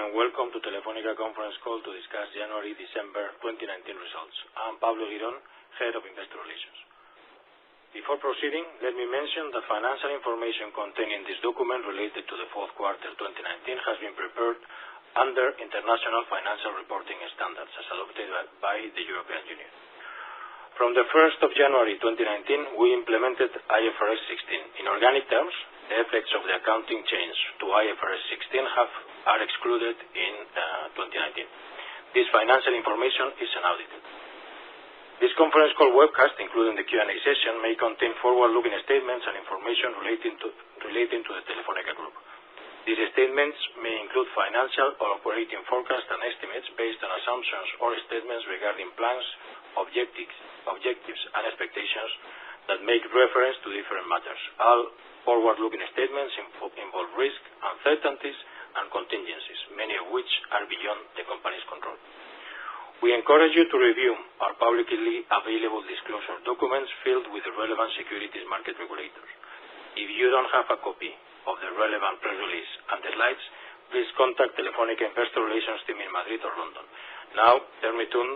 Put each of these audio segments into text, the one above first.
and welcome to Telefónica conference call to discuss January-December 2019 results. I'm Pablo Girón, Head of Investor Relations. Before proceeding, let me mention that financial information contained in this document related to the fourth quarter 2019 has been prepared under International Financial Reporting Standards as adopted by the European Union. From the 1st of January 2019, we implemented IFRS 16. In organic terms, the effects of the accounting change to IFRS 16 are excluded in 2019. This financial information is unaudited. This conference call webcast, including the Q&A session, may contain forward-looking statements and information relating to the Telefónica Group. These statements may include financial or operating forecasts and estimates based on assumptions or statements regarding plans, objectives and expectations that make reference to different matters. All forward-looking statements involve risk, uncertainties and contingencies, many of which are beyond the company's control. We encourage you to review our publicly available disclosure documents filled with the relevant securities market regulators. If you don't have a copy of the relevant press release and the slides, please contact Telefónica Investor Relations team in Madrid or London. Now, let me turn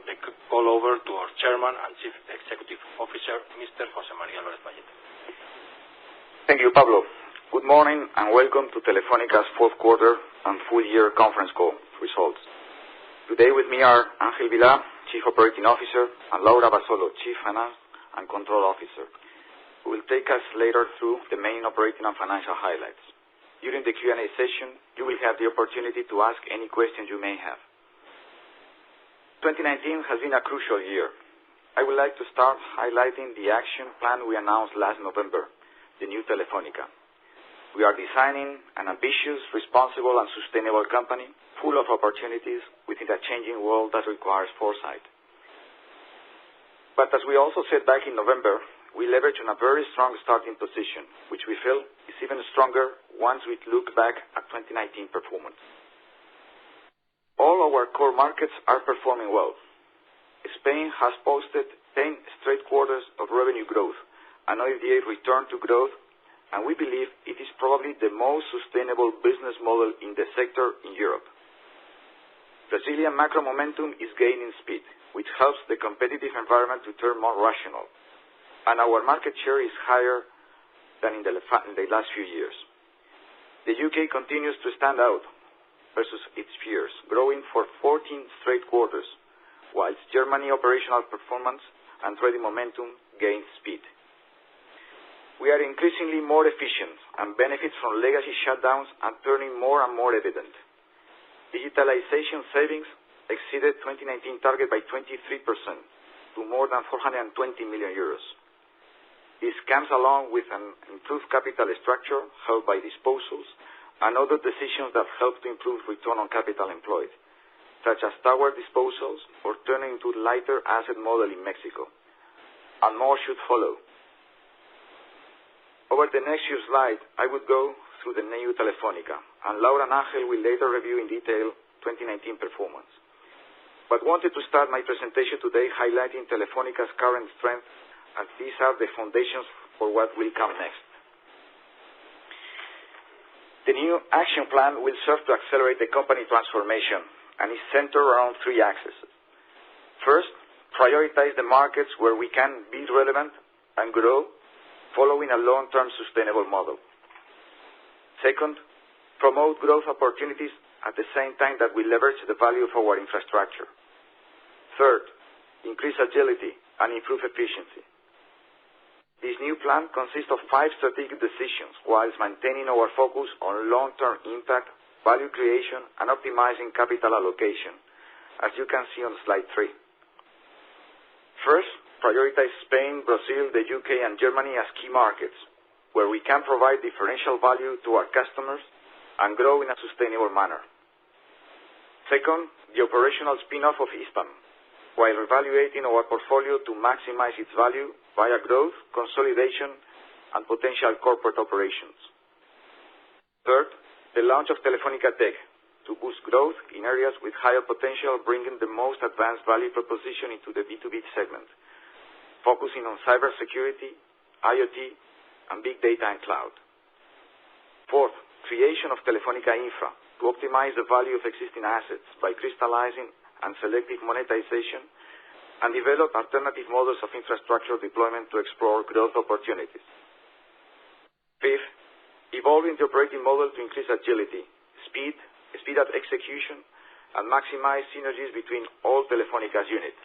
the call over to our Chairman and Chief Executive Officer, Mr. José María Álvarez Pallete. Thank you, Pablo. Good morning and welcome to Telefónica's fourth quarter and full year conference call results. Today with me are Ángel Vilá, Chief Operating Officer, and Laura Basolo, Chief Finance and Control Officer, who will take us later through the main operating and financial highlights. During the Q&A session, you will have the opportunity to ask any questions you may have. 2019 has been a crucial year. I would like to start highlighting the action plan we announced last November, the new Telefónica. We are designing an ambitious, responsible and sustainable company full of opportunities within a changing world that requires foresight. But as we also said back in November, we leverage on a very strong starting position, which we feel is even stronger once we look back at 2019 performance. All our core markets are performing well. Spain has posted 10 straight quarters of revenue growth, an OIBDA return to growth, and we believe it is probably the most sustainable business model in the sector in Europe. Brazilian macro momentum is gaining speed, which helps the competitive environment to turn more rational, and our market share is higher than in the last few years. The UK continues to stand out versus its peers, growing for 14 straight quarters, whilst Germany operational performance and trading momentum gains speed. We are increasingly more efficient and benefits from legacy shutdowns are turning more and more evident. Digitalization savings exceeded 2019 target by 23% to more than 420 million euros. This comes along with an improved capital structure held by disposals and other decisions that help to improve return on capital employed, such as tower disposals or turning into lighter asset model in Mexico. And more should follow. Over the next few slides, I would go through the new Telefónica, and Laura and Ángel will later review in detail 2019 performance. But wanted to start my presentation today highlighting Telefónica's current strength, as these are the foundations for what will come next. The new action plan will serve to accelerate the company transformation and is centered around three axes. First, prioritize the markets where we can be relevant and grow following a long-term sustainable model. Second, promote growth opportunities at the same time that we leverage the value of our infrastructure. Third, increase agility and improve efficiency. This new plan consists of 5 strategic decisions whilst maintaining our focus on long-term impact, value creation, and optimizing capital allocation, as you can see on slide 3. First, prioritize Spain, Brazil, the UK, and Germany as key markets, where we can provide differential value to our customers and grow in a sustainable manner. Second, the operational spin-off of Hispam, while evaluating our portfolio to maximize its value via growth, consolidation, and potential corporate operations. Third, the launch of Telefónica Tech to boost growth in areas with higher potential, bringing the most advanced value proposition into the B2B segment, focusing on cybersecurity, IoT, and big data and cloud. Fourth, creation of Telefónica Infra to to optimize the value of existing assets by crystallizing and selective monetization, and develop alternative models of infrastructure deployment to explore growth opportunities. Fifth, evolving the operating model to increase agility, speed up execution, and maximize synergies between all Telefónica's units.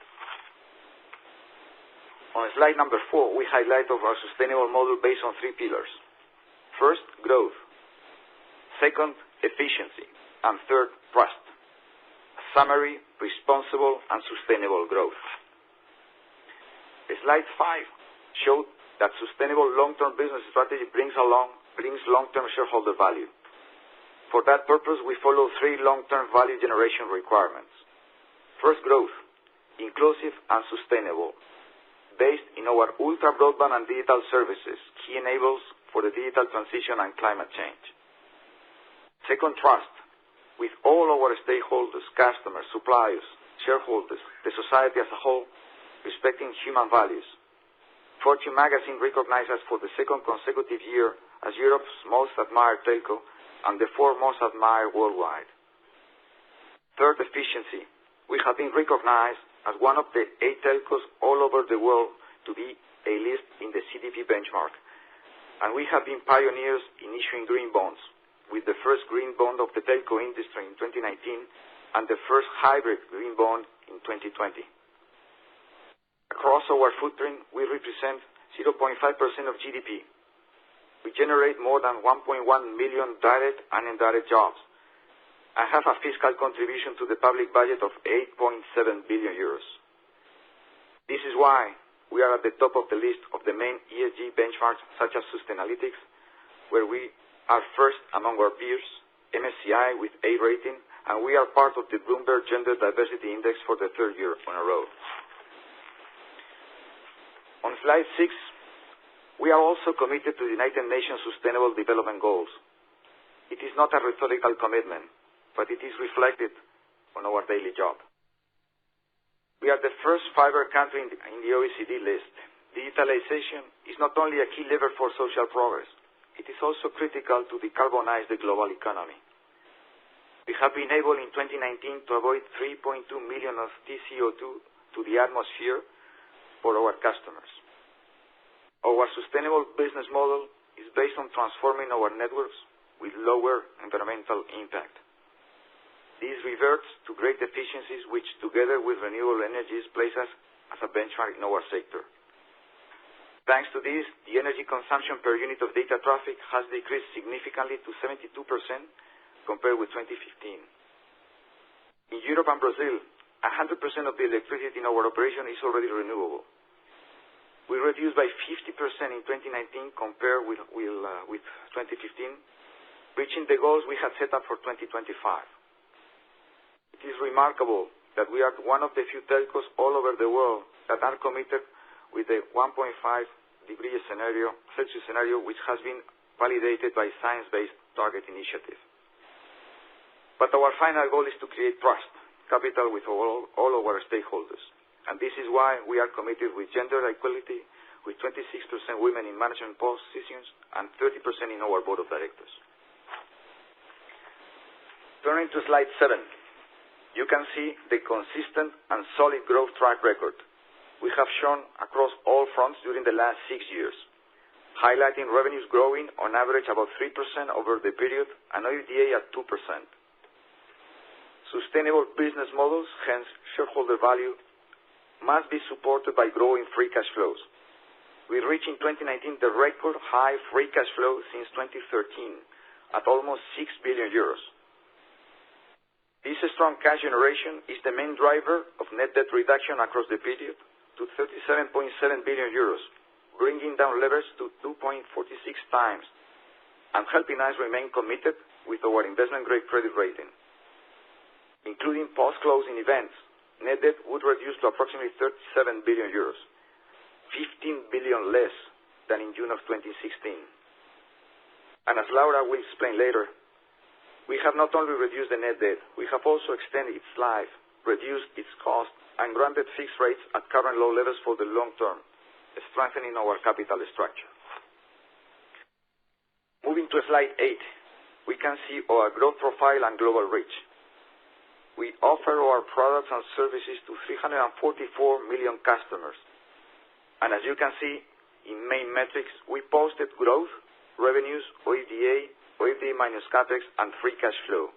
On slide number 4, we highlight our sustainable model based on 3 pillars. First, growth. Second, efficiency. And third, trust. A summary, responsible and sustainable growth. Slide 5 showed that sustainable long-term business strategy brings long-term shareholder value. For that purpose, we follow 3 long-term value generation requirements. First, growth, inclusive and sustainable, based in our ultra broadband and digital services, key enablers for the digital transition and climate change. Second, trust, with all our stakeholders, customers, suppliers, shareholders, the society as a whole, respecting human values. Fortune magazine recognized us for the 2nd consecutive year as Europe's most admired telco and the 4th most admired worldwide. Third, efficiency. We have been recognized as one of the 8 telcos all over the world to be a list in the CDP benchmark. And we have been pioneers in issuing green bonds, with the first green bond of the telco industry in 2019 and the first hybrid green bond in 2020. Across our footprint, we represent 0.5% of GDP. We generate more than 1.1 million direct and indirect jobs and have a fiscal contribution to the public budget of 8.7 billion euros. This is why we are at the top of the list of the main ESG benchmarks such as Sustainalytics, where we are first among our peers, MSCI with A rating, and we are part of the Bloomberg Gender Diversity Index for the 3rd year in a row. On slide 6, we are also committed to the United Nations Sustainable Development Goals. It is not a rhetorical commitment, but it is reflected on our daily job. We are the first fiber country in the OECD list. Digitalization is not only a key lever for social progress, it is also critical to decarbonize the global economy. We have been able in 2019 to avoid 3.2 million of TCO2 to the atmosphere for our customers. Our sustainable business model is based on transforming our networks with lower environmental impact. This reverts to great efficiencies which, together with renewable energies, place us as a benchmark in our sector. Thanks to this, the energy consumption per unit of data traffic has decreased significantly to 72% compared with 2015. In Europe and Brazil, 100% of the electricity in our operation is already renewable. We reduced by 50% in 2019 compared with 2015, reaching the goals we had set up for 2025. It is remarkable that we are one of the few telcos all over the world that are committed with the 1.5 degree Celsius scenario, which has been validated by Science-Based Target Initiative. But our final goal is to create trust, capital with all our stakeholders. And this is why we are committed with gender equality, with 26% women in management positions and 30% in our board of directors. Turning to slide 7, you can see the consistent and solid growth track record we have shown across all fronts during the last 6 years, highlighting revenues growing on average about 3% over the period and OIBDA at 2%. Sustainable business models, hence shareholder value, must be supported by growing free cash flows. We reached in 2019 the record high free cash flow since 2013 at almost 6 billion euros. This strong cash generation is the main driver of net debt reduction across the period to 37.7 billion euros, bringing down leverage to 2.46 times and helping us remain committed with our investment-grade credit rating. Including post-closing events, net debt would reduce to approximately 37 billion euros, 15 billion less than in June of 2016. And as Laura will explain later, we have not only reduced the net debt, we have also extended its life, reduced its cost, and granted fixed rates at current low levels for the long term, strengthening our capital structure. Moving to slide 8, we can see our growth profile and global reach. We offer our products and services to 344 million customers. And as you can see, in main metrics, we posted growth, revenues, OIBDA minus CapEx, and free cash flow.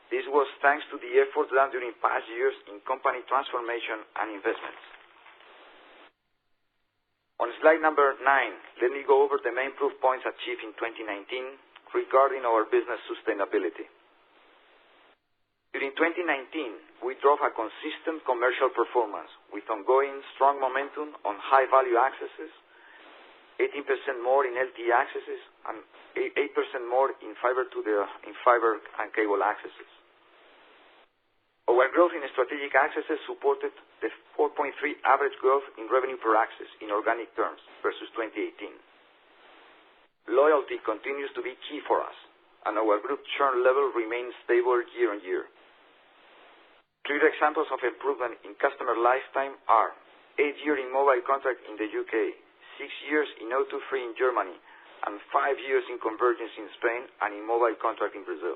This was thanks to the efforts done during past years in company transformation and investments. On slide number 9, let me go over the main proof points achieved in 2019 regarding our business sustainability. During 2019, we drove a consistent commercial performance with ongoing strong momentum on high-value accesses, 18% more in LTE accesses, and 8% more in fiber and cable accesses. Our growth in strategic accesses supported the 4.3 average growth in revenue per access in organic terms versus 2018. Loyalty continues to be key for us, and our group churn level remains stable year on year. Clear examples of improvement in customer lifetime are 8 years in mobile contract in the UK, 6 years in O2 Free in Germany, and 5 years in convergence in Spain and in mobile contract in Brazil.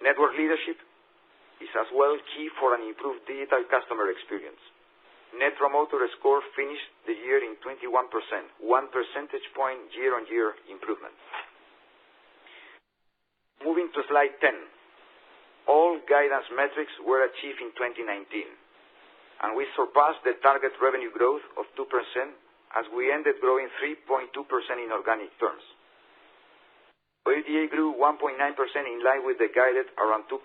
Network leadership is as well key for an improved digital customer experience. Net Promoter Score finished the year in 21%, 1 percentage point year-on-year improvement. Moving to slide 10. All guidance metrics were achieved in 2019, and we surpassed the target revenue growth of 2% as we ended growing 3.2% in organic terms. OIBDA grew 1.9% in line with the guided around 2%,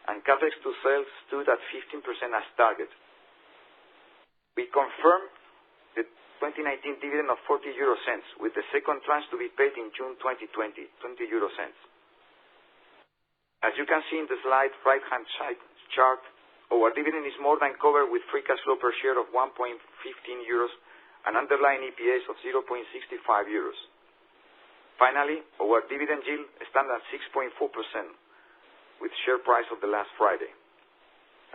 and CapEx to sales stood at 15% as target. We confirmed the 2019 dividend of 0.40, with the second tranche to be paid in June 2020, 0.20. As you can see in the slide right-hand side chart, our dividend is more than covered with free cash flow per share of 1.15 euros and underlying EPS of 0.65 euros. Finally, our dividend yield stands at 6.4% with share price of the last Friday.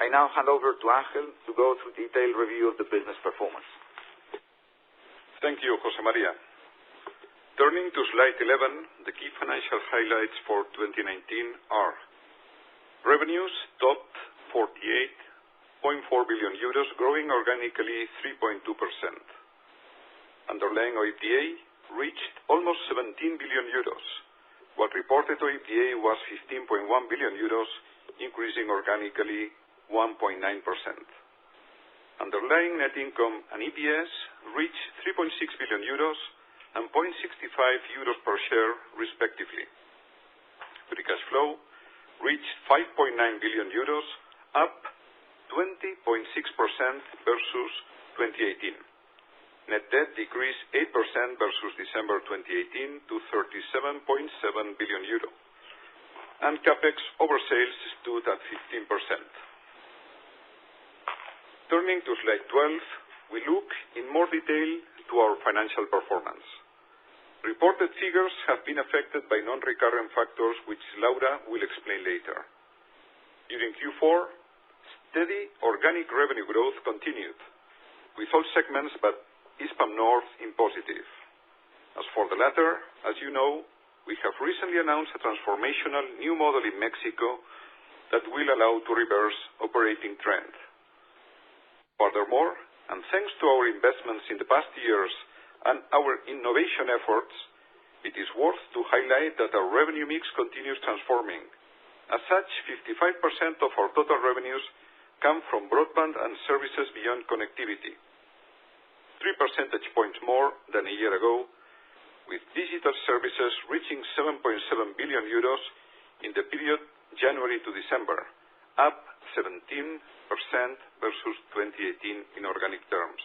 I now hand over to Ángel to go through detailed review of the business performance. Thank you, José María. Turning to slide 11, the key financial highlights for 2019 are: revenues topped 48.4 billion euros, growing organically 3.2%. Underlying OIBDA reached almost 17 billion euros, while reported OIBDA was 15.1 billion euros, increasing organically 1.9%. Underlying net income and EPS reached 3.6 billion euros and 0.65 euros per share, respectively. Free cash flow reached 5.9 billion euros, up 20.6% versus 2018. Net debt decreased 8% versus December 2018 to 37.7 billion euro, and CapEx over sales stood at 15%. Turning to slide 12, we look in more detail to our financial performance. Reported figures have been affected by non-recurrent factors, which Laura will explain later. During Q4, steady organic revenue growth continued, with all segments but Hispam North in positive. As for the latter, as you know, we have recently announced a transformational new model in Mexico that will allow to reverse operating trend. Furthermore, and thanks to our investments in the past years and our innovation efforts, it is worth to highlight that our revenue mix continues transforming. As such, 55% of our total revenues come from broadband and services beyond connectivity, 3 percentage points more than a year ago, with digital services reaching 7.7 billion euros in the period January to December, up 17% versus 2018 in organic terms.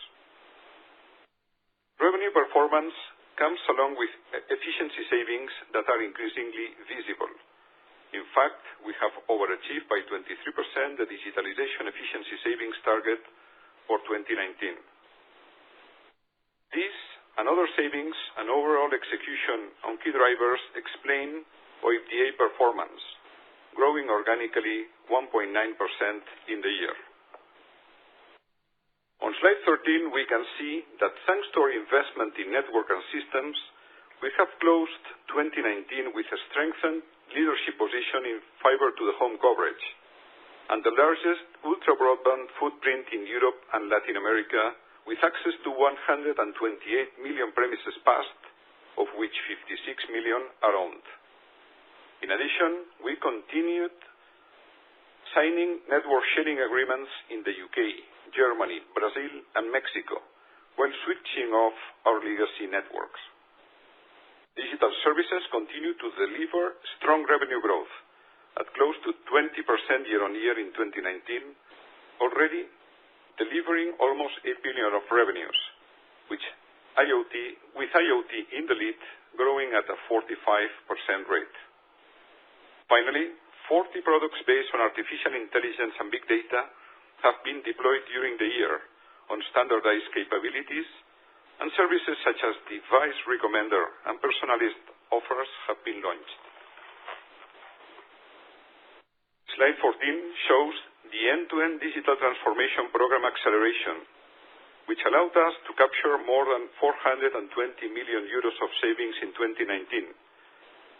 Revenue performance comes along with efficiency savings that are increasingly visible. In fact, we have overachieved by 23% the digitalization efficiency savings target for 2019. These and other savings and overall execution on key drivers explain OIBDA performance, growing organically 1.9% in the year. On slide 13, we can see that thanks to our investment in network and systems, we have closed 2019 with a strengthened leadership position in fiber to the home coverage and the largest ultra-broadband footprint in Europe and Latin America, with access to 128 million premises passed, of which 56 million are owned. In addition, we continued signing network sharing agreements in the UK, Germany, Brazil, and Mexico, while switching off our legacy networks. Digital services continue to deliver strong revenue growth at close to 20% year-on-year in 2019, already delivering almost 8 billion of revenues, with IoT in the lead, growing at a 45% rate. Finally, 40 products based on artificial intelligence and big data have been deployed during the year on standardized capabilities, and services such as device recommender and personalized offers have been launched. Slide 14 shows the end-to-end digital transformation program acceleration, which allowed us to capture more than 420 million euros of savings in 2019,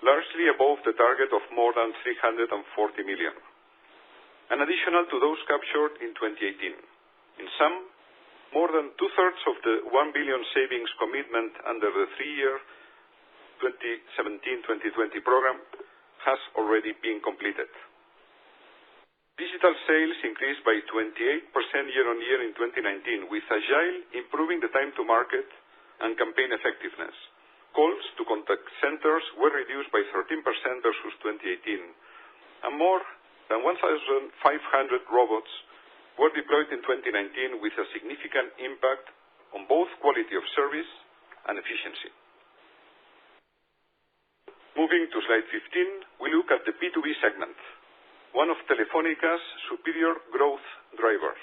largely above the target of more than 340 million, and additional to those captured in 2018. In sum, more than two-thirds of the 1 billion savings commitment under the 3-year 2017-2020 program has already been completed. Digital sales increased by 28% year-on-year in 2019, with Agile improving the time to market and campaign effectiveness. Calls to contact centers were reduced by 13% versus 2018, and more than 1,500 robots were deployed in 2019, with a significant impact on both quality of service and efficiency. Moving to slide 15, we look at the B2B segment, one of Telefónica's superior growth drivers.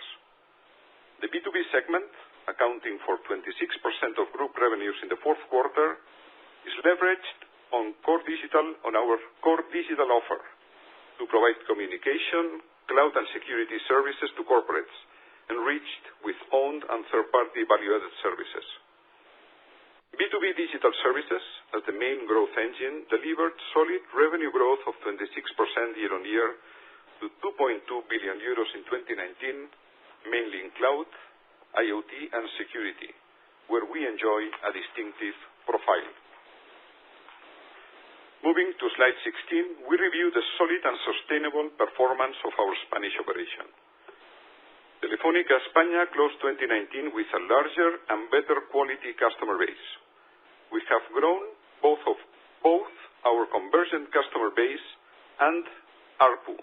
The B2B segment, accounting for 26% of group revenues in the fourth quarter, is leveraged on our core digital offer to provide communication, cloud and security services to corporates, enriched with owned and third-party value-added services. B2B digital services, as the main growth engine, delivered solid revenue growth of 26% year-on-year to 2.2 billion euros in 2019, mainly in cloud, IoT, and security, where we enjoy a distinctive profile. Moving to slide 16, we review the solid and sustainable performance of our Spanish operation. Telefónica España closed 2019 with a larger and better quality customer base. We have grown both our convergent customer base and ARPU,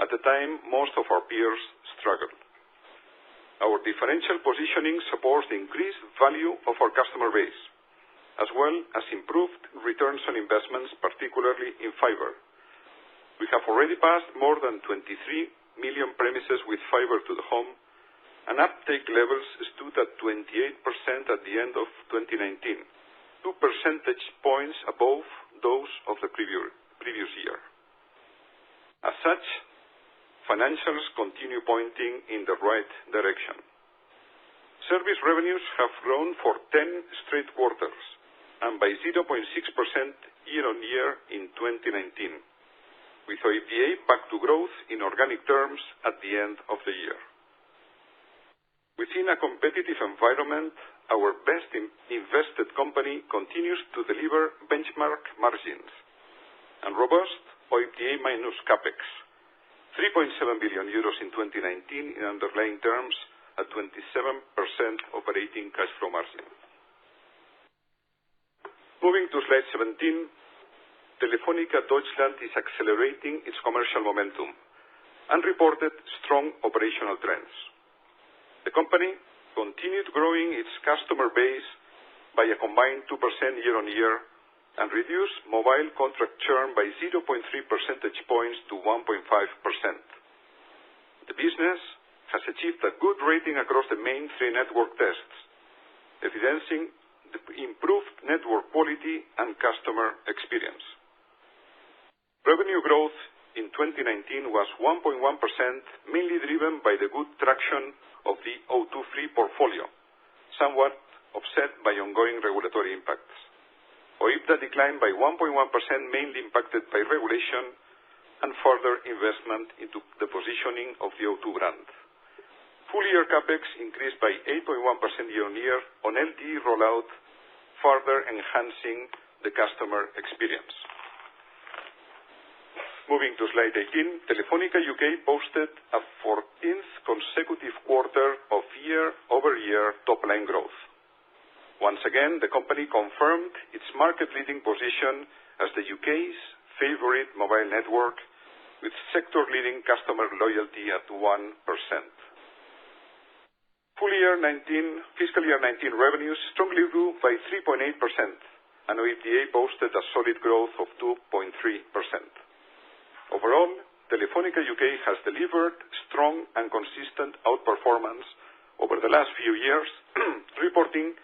at the time most of our peers struggled. Our differential positioning supports the increased value of our customer base, as well as improved returns on investments, particularly in fiber. We have already passed more than 23 million premises with fiber to the home, and uptake levels stood at 28% at the end of 2019, 2 percentage points above those of the previous year. As such, financials continue pointing in the right direction. Service revenues have grown for 10 straight quarters and by 0.6% year-on-year in 2019, with OIBDA back to growth in organic terms at the end of the year. Within a competitive environment, our best invested company continues to deliver benchmark margins and robust OIBDA minus CAPEX, 3.7 billion euros in 2019 in underlying terms, at 27% operating cash flow margin. Moving to slide 17, Telefónica Deutschland is accelerating its commercial momentum and reported strong operational trends. The company continued growing its customer base by a combined 2% year-on-year and reduced mobile contract churn by 0.3 percentage points to 1.5%. The business has achieved a good rating across the main 3 network tests, evidencing the improved network quality and customer experience. Revenue growth in 2019 was 1.1%, mainly driven by the good traction of the O2 Free portfolio, somewhat offset by ongoing regulatory impacts. OIBDA declined by 1.1%, mainly impacted by regulation and further investment into the positioning of the O2 brand. Full-year CapEx increased by 8.1% year-on-year on LTE rollout, further enhancing the customer experience. Moving to slide 18, Telefónica UK posted a 14th consecutive quarter of year-over-year top-line growth. Once again, the company confirmed its market-leading position as the UK's favorite mobile network, with sector-leading customer loyalty at 1%. Fiscal year 19 revenues strongly grew by 3.8%, and OIBDA posted a solid growth of 2.3%. Overall, Telefónica UK has delivered strong and consistent outperformance over the last few years, reporting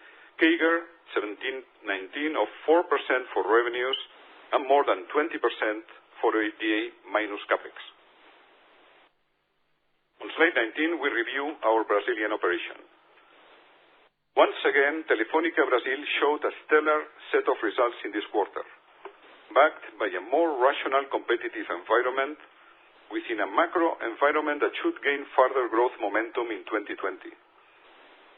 CAGR 17-19 of 4% for revenues and more than 20% for OIBDA minus CapEx. On slide 19, we review our Brazilian operation. Once again, Telefónica Brasil showed a stellar set of results in this quarter, backed by a more rational competitive environment within a macro environment that should gain further growth momentum in 2020.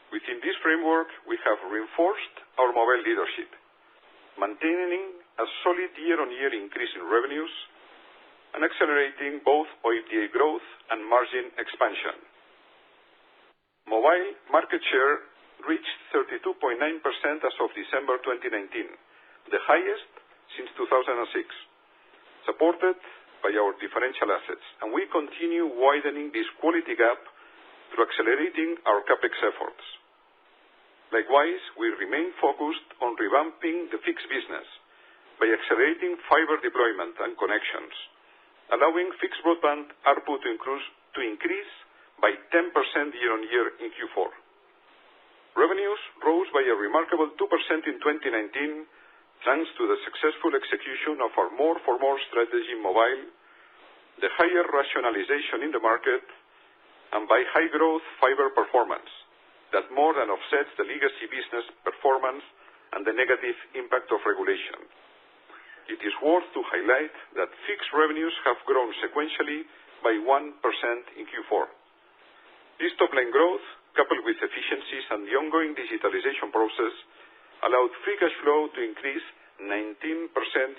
Within this framework, we have reinforced our mobile leadership, maintaining a solid year-on-year increase in revenues and accelerating both OIBDA growth and margin expansion. Mobile market share reached 32.9% as of December 2019, the highest since 2006, supported by our differential assets, and we continue widening this quality gap through accelerating our CapEx efforts. Likewise, we remain focused on revamping the fixed business by accelerating fiber deployment and connections, allowing fixed broadband ARPU to increase by 10% year-on-year in Q4. Revenues rose by a remarkable 2% in 2019, thanks to the successful execution of our more for more strategy in mobile, the higher rationalization in the market, and by high growth fiber performance that more than offsets the legacy business performance and the negative impact of regulation. It is worth to highlight that fixed revenues have grown sequentially by 1% in Q4. This top-line growth, coupled with efficiencies and the ongoing digitalization process, allowed free cash flow to increase 19%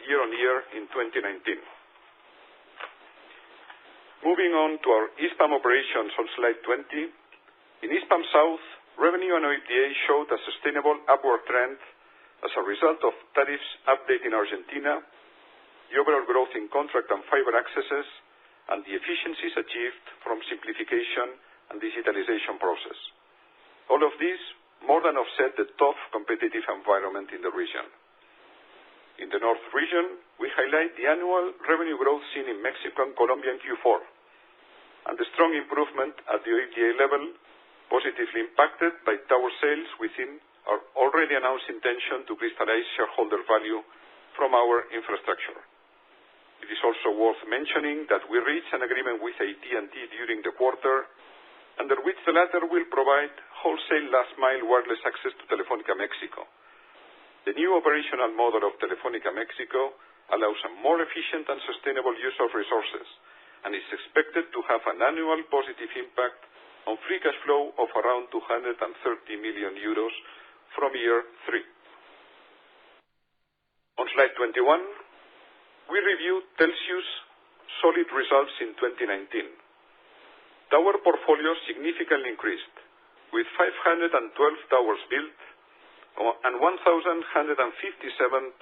year-on-year in 2019. Moving on to our Hispam operations on slide 20. In Hispam South, revenue and OIBDA showed a sustainable upward trend as a result of tariffs update in Argentina, the overall growth in contract and fiber accesses, and the efficiencies achieved from simplification and digitalization process. All of these more than offset the tough competitive environment in the region. In the North region, we highlight the annual revenue growth seen in Mexico and Colombia in Q4, and the strong improvement at the OIBDA level, positively impacted by tower sales within our already announced intention to crystallize shareholder value from our infrastructure. It is also worth mentioning that we reached an agreement with AT&T during the quarter, under which the latter will provide wholesale last-mile wireless access to Telefónica Mexico. The new operational model of Telefónica Mexico allows a more efficient and sustainable use of resources, and is expected to have an annual positive impact on free cash flow of around 230 million euros from year 3. On slide 21, we review Telxius' solid results in 2019. Tower portfolio significantly increased, with 512 towers built and 1,157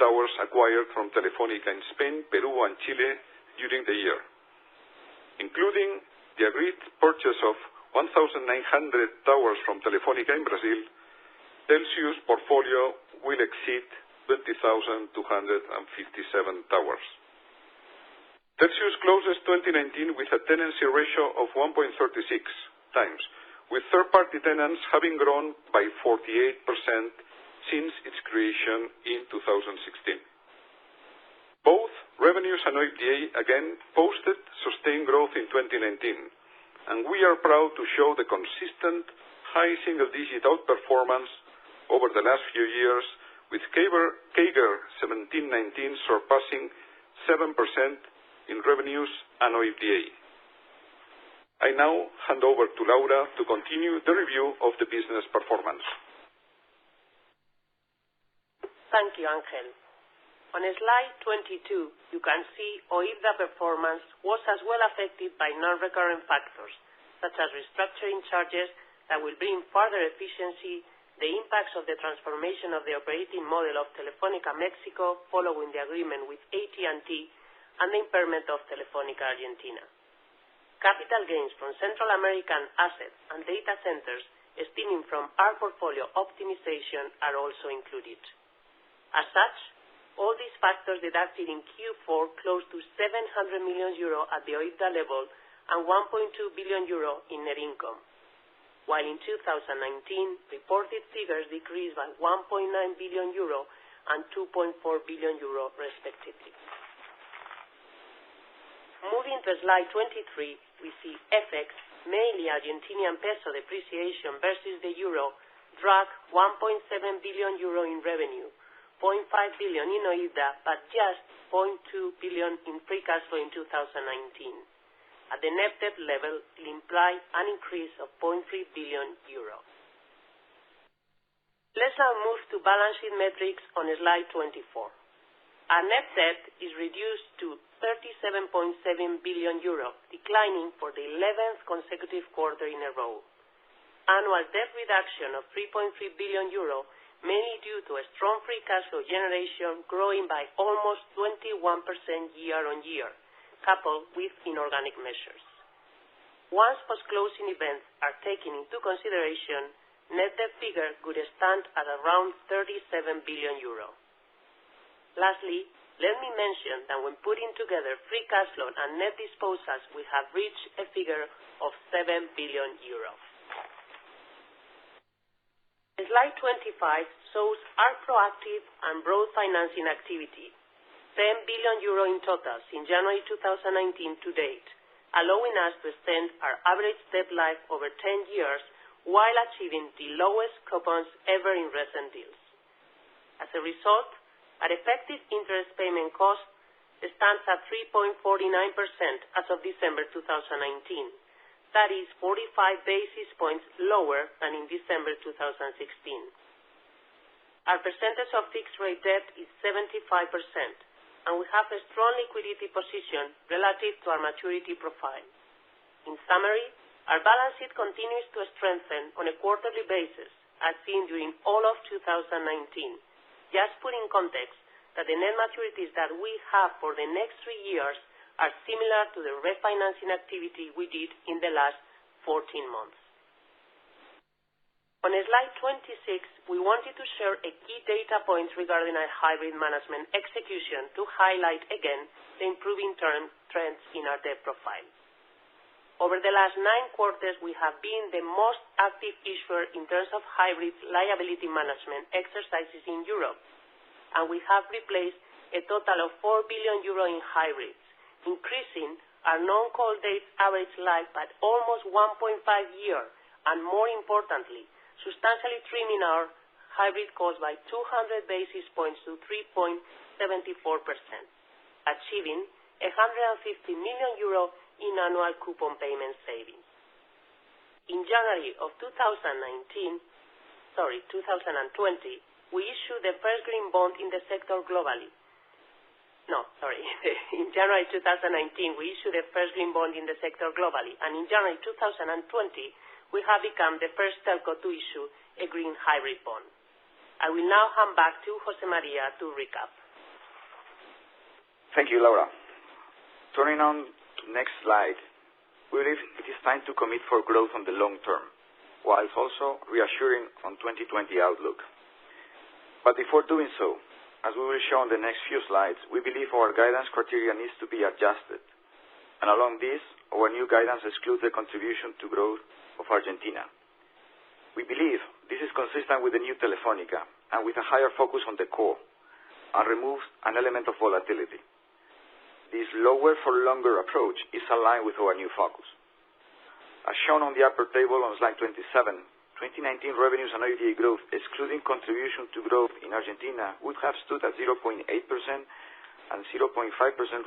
towers acquired from Telefónica in Spain, Peru, and Chile during the year. Including the agreed purchase of 1,900 towers from Telefónica in Brazil, Telxius' portfolio will exceed 20,257 towers. Telxius closes 2019 with a tenancy ratio of 1.36 times, with third-party tenants having grown by 48% since its creation in 2016. Both revenues and OIBDA again posted sustained growth in 2019, and we are proud to show the consistent high single-digit outperformance over the last few years, with CAGR 17-19 surpassing 7% in revenues and OIBDA. I now hand over to Laura to continue the review of the business performance. Thank you, Ángel. On slide 22, you can see OIBDA performance was as well affected by non-recurrent factors, such as restructuring charges that will bring further efficiency, the impacts of the transformation of the operating model of Telefónica Mexico following the agreement with AT&T, and the impairment of Telefónica Argentina. Capital gains from Central American assets and data centers stemming from our portfolio optimization are also included. As such, all these factors deducted in Q4 close to 700 million euro at the OIBDA level and 1.2 billion euro in net income, while in 2019 reported figures decreased by 1.9 billion euro and 2.4 billion euro respectively. Moving to slide 23, we see FX, mainly Argentinian peso depreciation versus the euro, drag 1.7 billion euro in revenue, 0.5 billion in OIBDA, but just 0.2 billion in free cash flow in 2019. At the net debt level, it implies an increase of 0.3 billion euro. Let's now move to balance sheet metrics on slide 24. Our net debt is reduced to 37.7 billion euro, declining for the 11th consecutive quarter in a row. Annual debt reduction of 3.3 billion euro, mainly due to a strong free cash flow generation growing by almost 21% year-on-year, coupled with inorganic measures. Once post-closing events are taken into consideration, net debt figure could stand at around 37 billion euro. Lastly, let me mention that when putting together free cash flow and net disposals, we have reached a figure of 7 billion euros. Slide 25 shows our proactive and broad financing activity, 10 billion euro in total since January 2019 to date, allowing us to extend our average debt life over 10 years while achieving the lowest coupons ever in recent deals. As a result, our effective interest payment cost stands at 3.49% as of December 2019. That is 45 basis points lower than in December 2016. Our percentage of fixed rate debt is 75%, and we have a strong liquidity position relative to our maturity profile. In summary, our balance sheet continues to strengthen on a quarterly basis, as seen during all of 2019. Just put in context that the net maturities that we have for the next 3 years are similar to the refinancing activity we did in the last 14 months. On slide 26, we wanted to share a key data points regarding our hybrid management execution to highlight again the improving trends in our debt profile. Over the last 9 quarters, we have been the most active issuer in terms of hybrid liability management exercises in Europe, and we have replaced a total of 4 billion euro in hybrids, increasing our non-call dates average life by almost 1.5 years, and more importantly, substantially trimming our hybrid cost by 200 basis points to 3.74%, achieving 150 million euro in annual coupon payment savings. In January of 2020, we issued the first green bond in the sector globally. In January 2019, we issued the first green bond in the sector globally, and in January 2020, we have become the first telco to issue a green hybrid bond. I will now hand back to José María to recap. Thank you, Laura. Turning on to the next slide, we believe it is time to commit for growth on the long term, whilst also reassuring on 2020 outlook. But before doing so, as we will show on the next few slides, we believe our guidance criteria needs to be adjusted. And along this, our new guidance excludes the contribution to growth of Argentina. We believe this is consistent with the new Telefónica and with a higher focus on the core and removes an element of volatility. This lower for longer approach is aligned with our new focus. As shown on the upper table on slide 27, 2019 revenues and OIBDA growth, excluding contribution to growth in Argentina, would have stood at 0.8% and 0.5%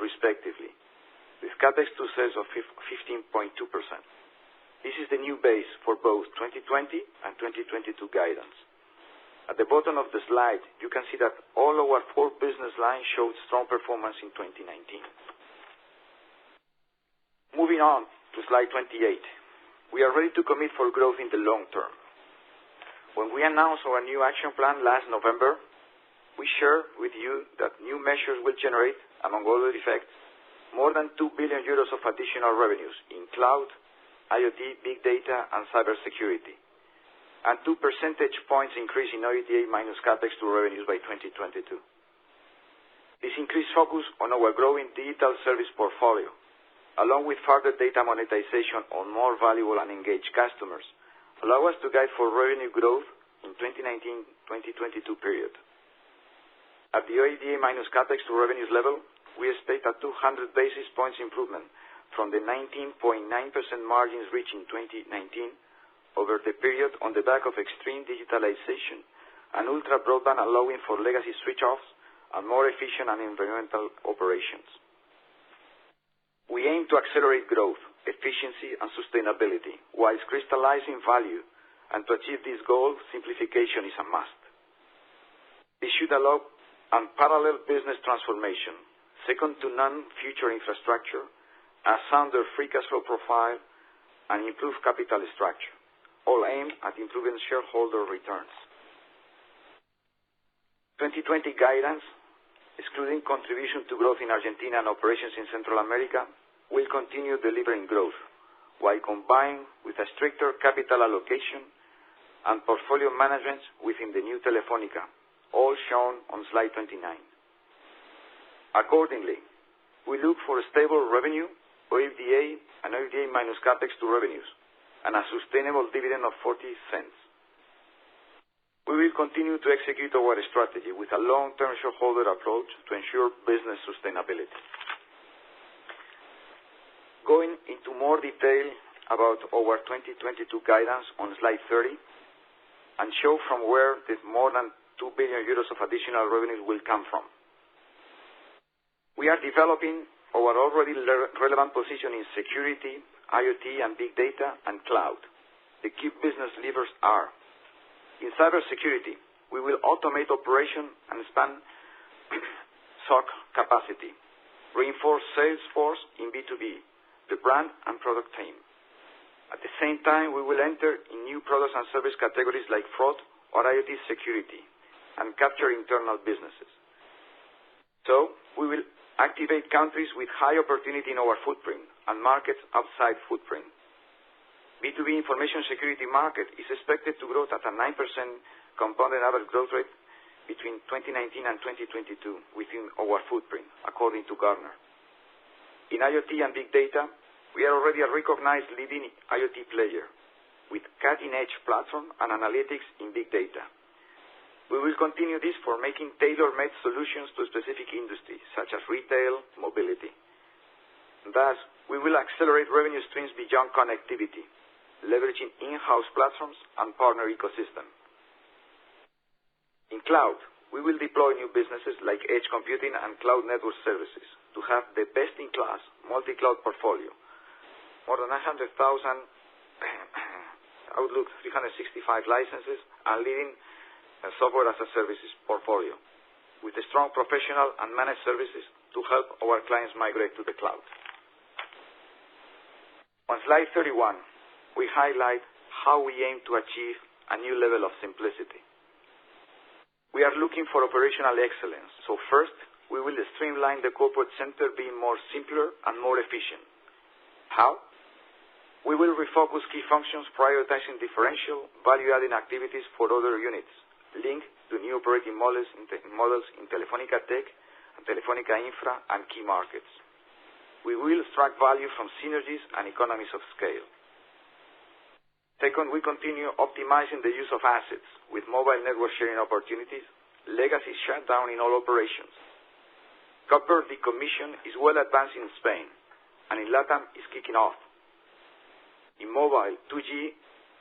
respectively, with CapEx to sales of 15.2%. This is the new base for both 2020 and 2022 guidance. At the bottom of the slide, you can see that all our 4 business lines showed strong performance in 2019. Moving on to slide 28. We are ready to commit for growth in the long term. When we announced our new action plan last November, we shared with you that new measures will generate, among other effects, more than 2 billion euros of additional revenues in cloud, IoT, big data, and cybersecurity, and 2 percentage points increase in OIBDA minus CapEx to revenues by 2022. This increased focus on our growing digital service portfolio, along with further data monetization on more valuable and engaged customers, allow us to guide for revenue growth in 2019-2022 period. At the OIBDA minus CapEx to revenues level, we expect a 200 basis points improvement from the 19.9% margins reached in 2019 over the period on the back of extreme digitalization and ultra broadband allowing for legacy switch-offs and more efficient and environmental operations. We aim to accelerate growth, efficiency, and sustainability, whilst crystallizing value, and to achieve this goal, simplification is a must. This should allow unparalleled business transformation, second-to-none future infrastructure, a sounder free cash flow profile, and improved capital structure, all aimed at improving shareholder returns. 2020 guidance, excluding contribution to growth in Argentina and operations in Central America, will continue delivering growth, while combined with a stricter capital allocation and portfolio management within the new Telefónica, all shown on slide 29. Accordingly, we look for a stable revenue, OIBDA, and OIBDA minus CapEx to revenues, and a sustainable dividend of 40 cents. We will continue to execute our strategy with a long-term shareholder approach to ensure business sustainability. Going into more detail about our 2022 guidance on slide 30, and show from where the more than 2 billion euros of additional revenues will come from. We are developing our already relevant position in security, IoT, and big data, and cloud. The key business levers are: in cybersecurity, we will automate operation and expand SOC capacity, reinforce sales force in B2B, the brand and product team. At the same time, we will enter in new products and service categories like fraud or IoT security and capture internal businesses. So, we will activate countries with high opportunity in our footprint and markets outside footprint. B2B information security market is expected to grow at a 9% compounded average growth rate between 2019 and 2022 within our footprint, according to Gartner. In IoT and big data, we are already a recognized leading IoT player with cutting-edge platform and analytics in big data. We will continue this for making tailor-made solutions to specific industries, such as retail, mobility. Thus, we will accelerate revenue streams beyond connectivity, leveraging in-house platforms and partner ecosystem. In cloud, we will deploy new businesses like edge computing and cloud network services to have the best-in-class multi-cloud portfolio. More than 900,000 Outlook 365 licenses and leading software as a services portfolio with a strong professional and managed services to help our clients migrate to the cloud. On slide 31, we highlight how we aim to achieve a new level of simplicity. We are looking for operational excellence. So first, we will streamline the corporate center, being more simpler and more efficient. How? We will refocus key functions, prioritizing differential, value-adding activities for other units, linked to new operating models in Telefónica Tech and Telefónica Infra and key markets. We will extract value from synergies and economies of scale. Second, we continue optimizing the use of assets with mobile network sharing opportunities, legacy shutdown in all operations. Copper decommission is well advanced in Spain, and in LATAM is kicking off. In mobile, 2G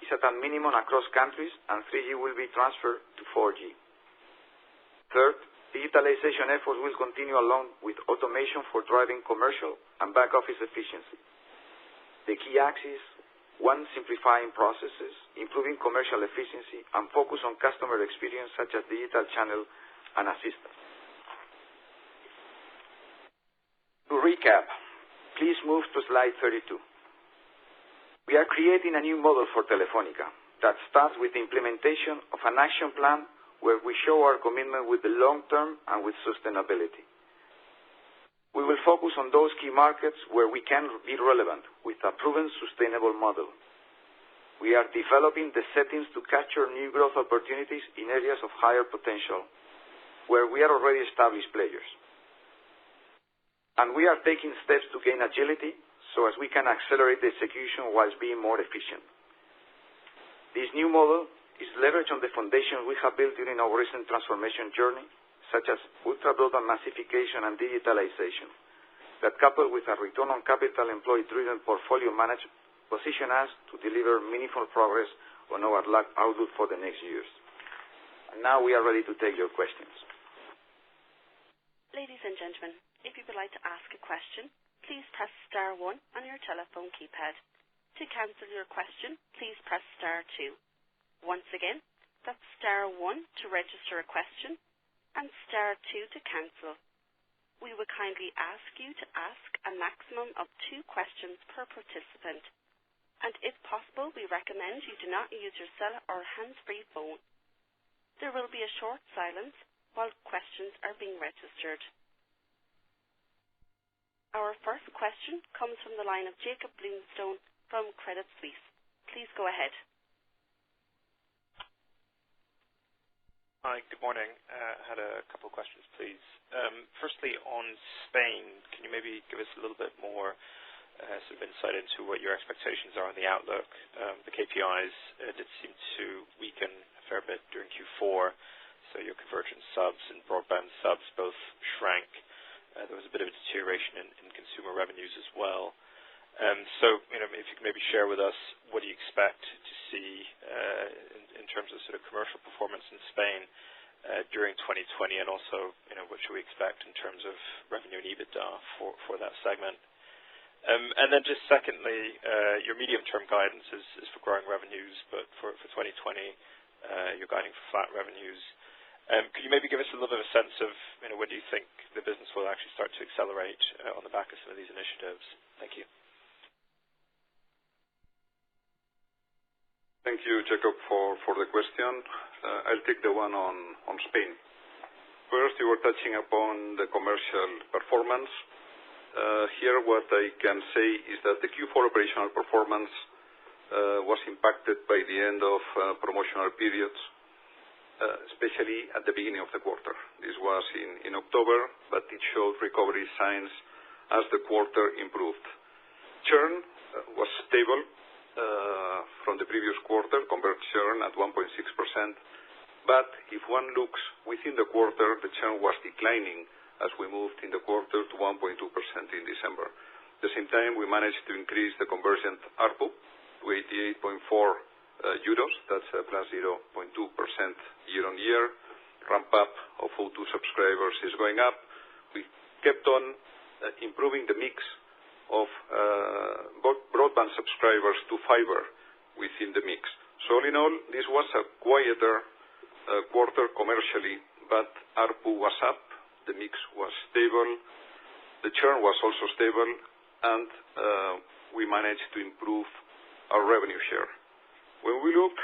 is at a minimum across countries, and 3G will be transferred to 4G. Third, digitalization efforts will continue along with automation for driving commercial and back-office efficiency. The key axis: 1, simplifying processes, improving commercial efficiency, and focus on customer experience such as digital channel and assistance. To recap, please move to slide 32. We are creating a new model for Telefónica that starts with the implementation of an action plan where we show our commitment with the long term and with sustainability. We will focus on those key markets where we can be relevant with a proven sustainable model. We are developing the settings to capture new growth opportunities in areas of higher potential, where we are already established players. And we are taking steps to gain agility so as we can accelerate the execution whilst being more efficient. This new model is leveraged on the foundation we have built during our recent transformation journey, such as ultra-broadband massification and digitalization, that coupled with a return on capital employed-driven portfolio management position us to deliver meaningful progress on our outlook for the next years. And now we are ready to take your questions. Ladies and gentlemen, if you would like to ask a question, please press *1 on your telephone keypad. To cancel your question, please press *2. Once again, that's *1 to register a question and *2 to cancel. We would kindly ask you to ask a maximum of 2 questions per participant. And if possible, we recommend you do not use your cell or hands-free phone. There will be a short silence while questions are being registered. Our first question comes from the line of Jacob Bluestone from Credit Suisse. Please go ahead. Hi, good morning. I had a couple of questions, please. Firstly, on Spain, can you maybe give us a little bit more sort of insight into what your expectations are on the outlook? The KPIs did seem to weaken a fair bit during Q4, so your convergent subs and broadband subs both shrank. There was a bit of a deterioration in consumer revenues as well. So, if you could maybe share with us what do you expect to see in terms of sort of commercial performance in Spain during 2020, and also, what should we expect in terms of revenue and EBITDA for that segment? And then just secondly, your medium-term guidance is for growing revenues, but for 2020, you're guiding for flat revenues. Could you maybe give us a little bit of a sense of when do you think the business will actually start to accelerate on the back of some of these initiatives? Thank you. Thank you, Jacob, for the question. I'll take the one on Spain. First, you were touching upon the commercial performance. Here, what I can say is that the Q4 operational performance was impacted by the end of promotional periods, especially at the beginning of the quarter. This was in October, but it showed recovery signs as the quarter improved. Churn was stable from the previous quarter, compared churn at 1.6%. But if one looks within the quarter, the churn was declining as we moved in the quarter to 1.2% in December. At the same time, we managed to increase the convergent ARPU to 88.4 euros. That's a plus 0.2% year-on-year. Ramp-up of O2 subscribers is going up. We kept on improving the mix of broadband subscribers to fiber within the mix. So all in all, this was a quieter quarter commercially, but ARPU was up, the mix was stable, the churn was also stable, and we managed to improve our revenue share. When we look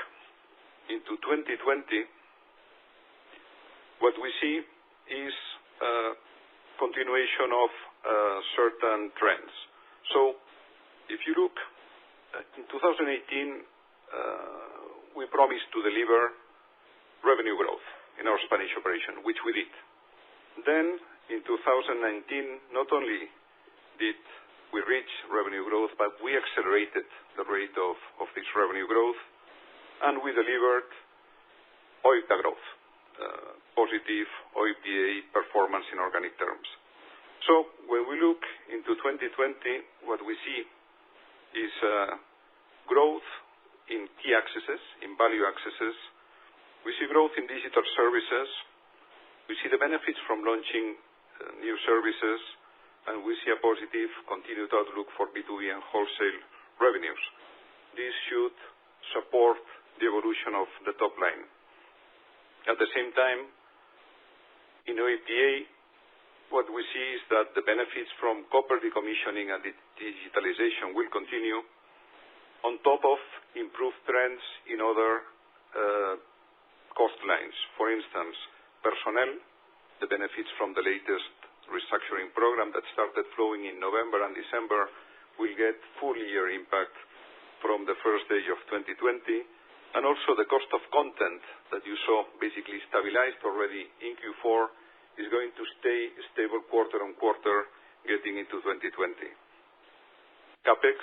into 2020, what we see is a continuation of certain trends. So if you look, in 2018, we promised to deliver revenue growth in our Spanish operation, which we did. Then, in 2019, not only did we reach revenue growth, but we accelerated the rate of this revenue growth, and we delivered OIBDA growth, positive OIBDA performance in organic terms. So, when we look into 2020, what we see is growth in key accesses, in value accesses. We see growth in digital services. We see the benefits from launching new services, and we see a positive continued outlook for B2B and wholesale revenues. This should support the evolution of the top line. At the same time, in OIBDA, what we see is that the benefits from copper decommissioning and digitalization will continue, on top of improved trends in other cost lines. For instance, personnel, the benefits from the latest restructuring program that started flowing in November and December will get full year impact from the first day of 2020, and also the cost of content that you saw basically stabilized already in Q4 is going to stay stable quarter on quarter getting into 2020. CapEx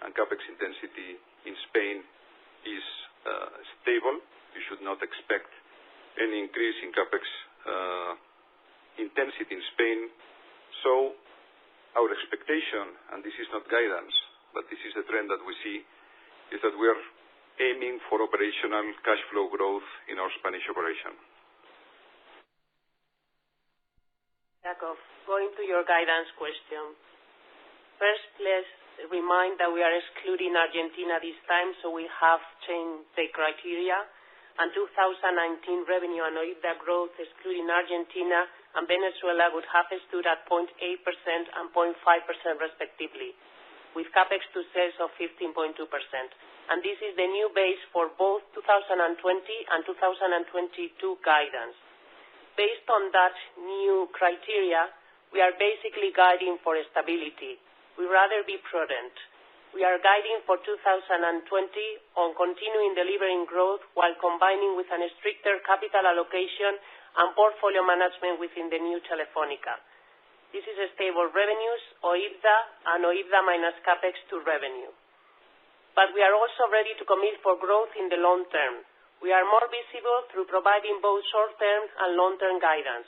and CapEx intensity in Spain is stable. You should not expect any increase in CapEx intensity in Spain. So our expectation, and this is not guidance, but this is the trend that we see, is that we are aiming for operational cash flow growth in our Spanish operation. Jacob, going to your guidance question. First, let's remind that we are excluding Argentina this time, so we have changed the criteria. And 2019 revenue and OIBDA growth, excluding Argentina and Venezuela, would have stood at 0.8% and 0.5% respectively, with CapEx to sales of 15.2%. And this is the new base for both 2020 and 2022 guidance. Based on that new criteria, we are basically guiding for stability. We rather be prudent. We are guiding for 2020 on continuing delivering growth while combining with a stricter capital allocation and portfolio management within the new Telefónica. This is stable revenues, OIBDA, and OIBDA minus CapEx to revenue. But we are also ready to commit for growth in the long term. We are more visible through providing both short-term and long-term guidance.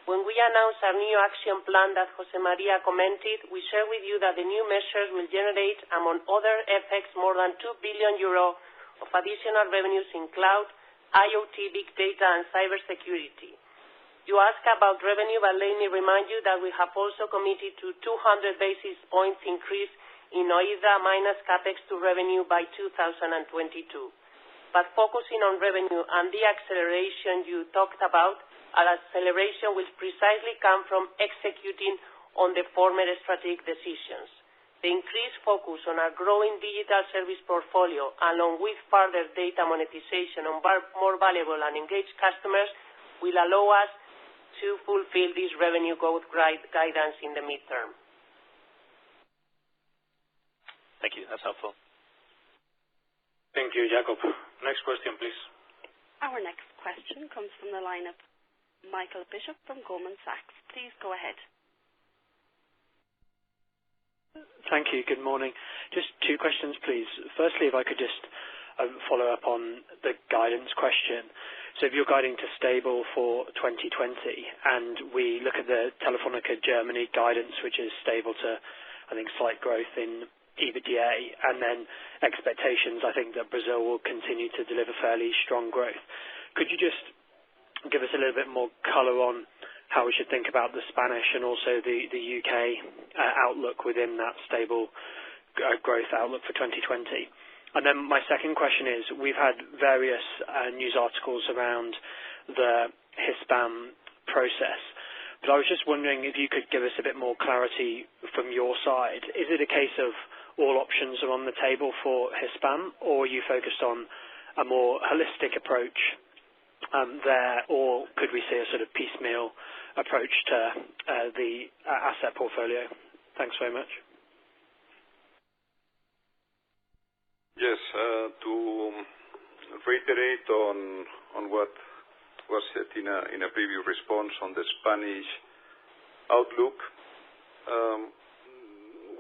When we announced our new action plan that José María commented, we shared with you that the new measures will generate, among other effects, more than 2 billion euro of additional revenues in cloud, IoT, big data, and cybersecurity. You ask about revenue, but let me remind you that we have also committed to 200 basis points increase in OIBDA minus CapEx to revenue by 2022. But focusing on revenue and the acceleration you talked about, our acceleration will precisely come from executing on the former strategic decisions. The increased focus on our growing digital service portfolio, along with further data monetization on more valuable and engaged customers, will allow us to fulfill this revenue growth guidance in the midterm. Thank you. That's helpful. Thank you, Jacob. Next question, please. Our next question comes from the line of Michael Bishop from Goldman Sachs. Please go ahead. Thank you. Good morning. Just two questions, please. Firstly, if I could just follow up on the guidance question. So if you're guiding to stable for 2020, and we look at the Telefónica Germany guidance, which is stable to, I think, slight growth in EBITDA, and then expectations, I think, that Brazil will continue to deliver fairly strong growth. Could you just give us a little bit more color on how we should think about the Spanish and also the UK outlook within that stable growth outlook for 2020? And then my second question is, we've had various news articles around the Hispam process, but I was just wondering if you could give us a bit more clarity from your side. Is it a case of all options are on the table for Hispam, or are you focused on a more holistic approach there, or could we see a sort of piecemeal approach to the asset portfolio? Thanks very much. Yes, to reiterate on what was said in a previous response on the Spanish outlook,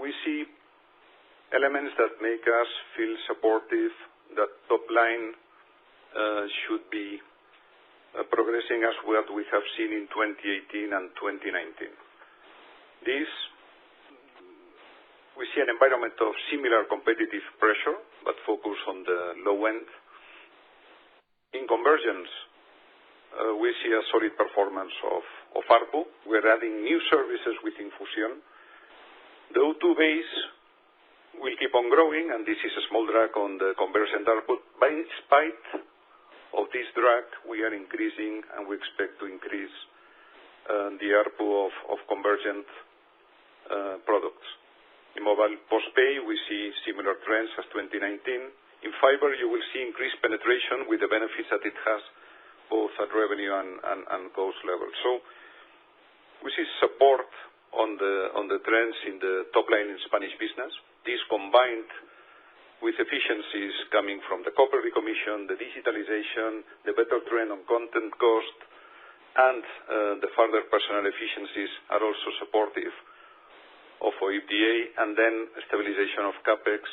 we see elements that make us feel supportive that top line should be progressing as what we have seen in 2018 and 2019. This, we see an environment of similar competitive pressure, but focus on the low end. In convergence, we see a solid performance of ARPU. We're adding new services within Fusión. The O2 base will keep on growing, and this is a small drag on the convergent ARPU. But in spite of this drag, we are increasing, and we expect to increase the ARPU of convergent products. In mobile postpay, we see similar trends as 2019. In fiber, you will see increased penetration with the benefits that it has both at revenue and cost level. So we see support on the trends in the top line in Spanish business. This combined with efficiencies coming from the copper decommission, the digitalization, the better trend on content cost, and the further personnel efficiencies are also supportive of OIBDA, and then stabilization of CapEx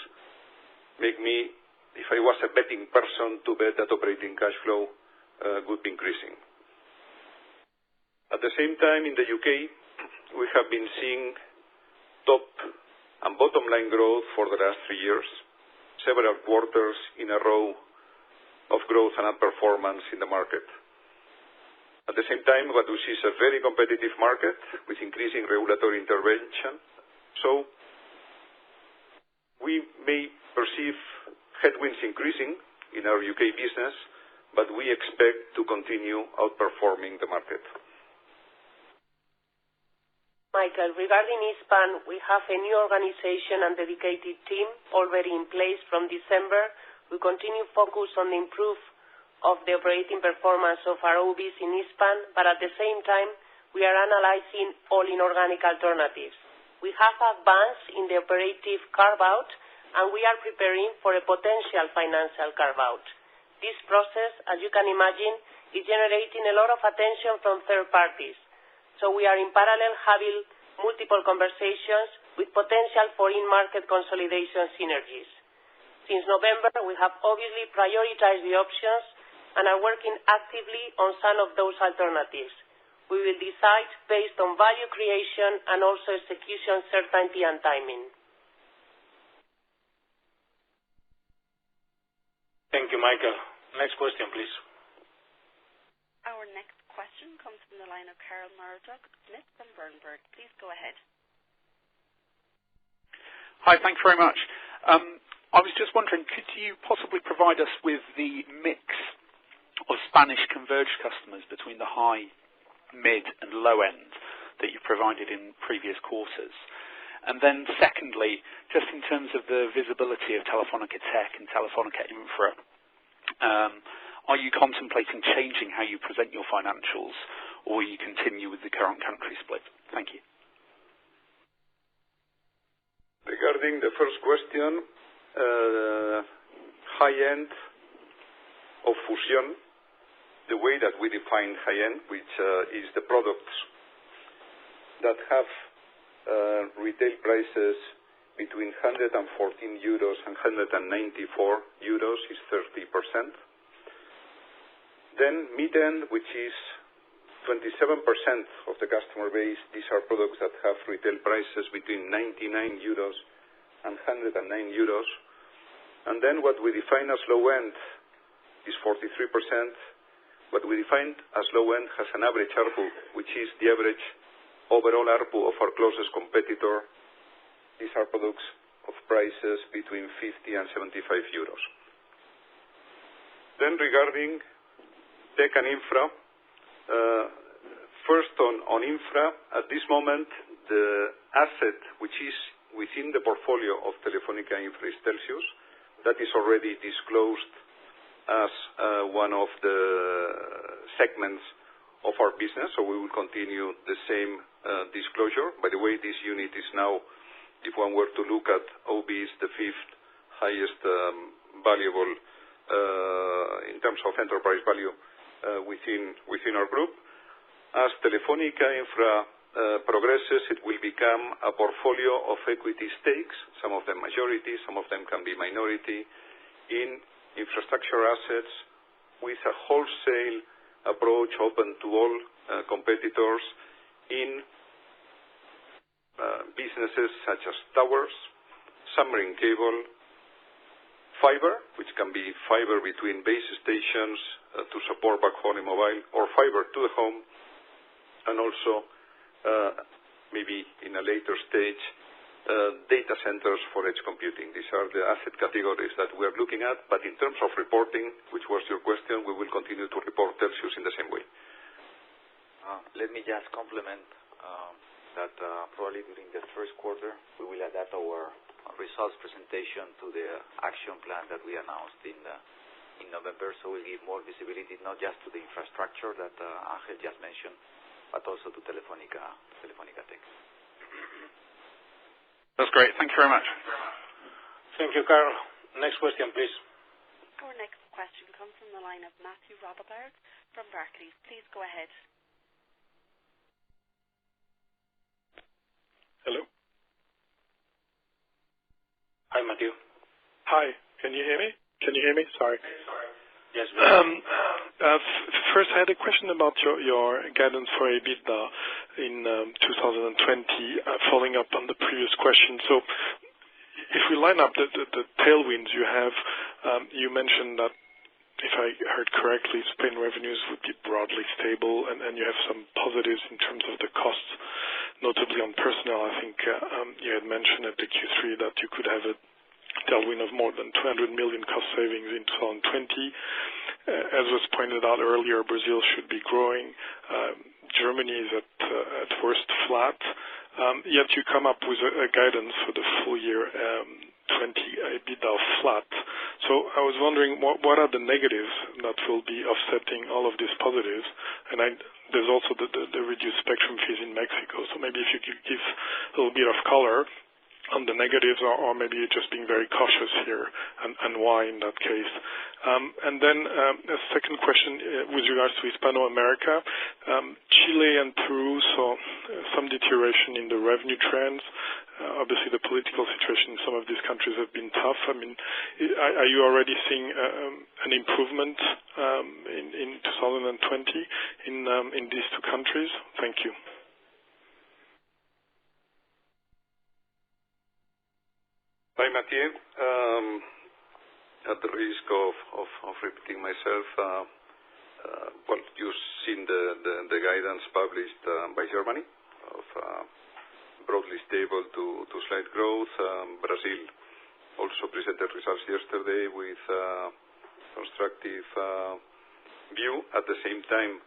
make me, if I was a betting person, to bet that operating cash flow would be increasing. At the same time, in the UK, we have been seeing top and bottom line growth for the last 3 years, several quarters in a row of growth and outperformance in the market. At the same time, what we see is a very competitive market with increasing regulatory intervention. So we may perceive headwinds increasing in our UK business, but we expect to continue outperforming the market. Michael, regarding Hispam, we have a new organization and dedicated team already in place from December. We continue focus on the improve of the operating performance of our OBs in Hispam, but at the same time, we are analyzing all inorganic alternatives. We have advanced in the operative carve-out, and we are preparing for a potential financial carve-out. This process, as you can imagine, is generating a lot of attention from third parties. So we are in parallel having multiple conversations with potential for in-market consolidation synergies. Since November, we have obviously prioritized the options and are working actively on some of those alternatives. We will decide based on value creation and also execution certainty and timing. Thank you, Michael. Next question, please. Our next question comes from the line of Carl Murdoch-Smith from Berenberg. Please go ahead. Hi, thanks very much. I was just wondering, could you possibly provide us with the mix of Spanish converged customers between the high, mid and low end that you provided in previous quarters? And then secondly, just in terms of the visibility of Telefónica Tech and Telefónica Infra, are you contemplating changing how you present your financials, or will you continue with the current country split? Thank you. Regarding the first question, high end of Fusión, the way that we define high end, which is the products that have retail prices between 114 euros and 194 euros is 30%. Then mid-end, which is 27% of the customer base, these are products that have retail prices between 99 euros and 109 euros. And then what we define as low end is 43%. What we define as low end has an average ARPU, which is the average overall ARPU of our closest competitor. These are products of prices between 50 and 75 euros. Then regarding Tech and Infra, first on Infra, at this moment, the asset which is within the portfolio of Telefónica Infra is Telxius. That is already disclosed as one of the segments of our business, so we will continue the same disclosure. By the way, this unit is now, if one were to look at OBs, the fifth highest valuable in terms of enterprise value within our group. As Telefónica Infra progresses, it will become a portfolio of equity stakes, some of them majority, some of them can be minority, in infrastructure assets with a wholesale approach open to all competitors in businesses such as towers, submarine cable, fiber, which can be fiber between base stations to support backhaul in mobile, or fiber to the home, and also maybe in a later stage, data centers for edge computing. These are the asset categories that we are looking at, but in terms of reporting, which was your question, we will continue to report Telxius in the same way. Let me just complement that probably during the first quarter, we will adapt our results presentation to the action plan that we announced in November, so we'll give more visibility not just to the infrastructure that Ángel just mentioned, but also to Telefónica Tech. That's great. Thank you very much. Thank you, Carl. Next question, please. Our next question comes from the line of Matthew Rothberg from Barclays. Please go ahead. Hello. Hi, Matthew. Hi. Can you hear me? Sorry. Yes. First, I had a question about your guidance for EBITDA in 2020, following up on the previous question. So, if we line up the tailwinds you have, you mentioned that, if I heard correctly, Spain revenues would be broadly stable, and you have some positives in terms of the costs, notably on personnel. I think you had mentioned at the Q3 that you could have a tailwind of more than 200 million cost savings in 2020. As was pointed out earlier, Brazil should be growing. Germany is at worst flat. Yet you come up with a guidance for the full year 20 EBITDA flat. So I was wondering what are the negatives that will be offsetting all of these positives? And there's also the reduced spectrum fees in Mexico. So maybe if you could give a little bit of color on the negatives, or maybe you're just being very cautious here, and why in that case. And then a second question with regards to Hispano-America. Chile and Peru saw some deterioration in the revenue trends. Obviously, the political situation in some of these countries have been tough. I mean, are you already seeing an improvement in 2020 in these two countries? Thank you. Hi, Mathieu. At the risk of repeating myself, well, you've seen the guidance published by Germany of broadly stable to slight growth. Brazil also presented results yesterday with constructive view. At the same time,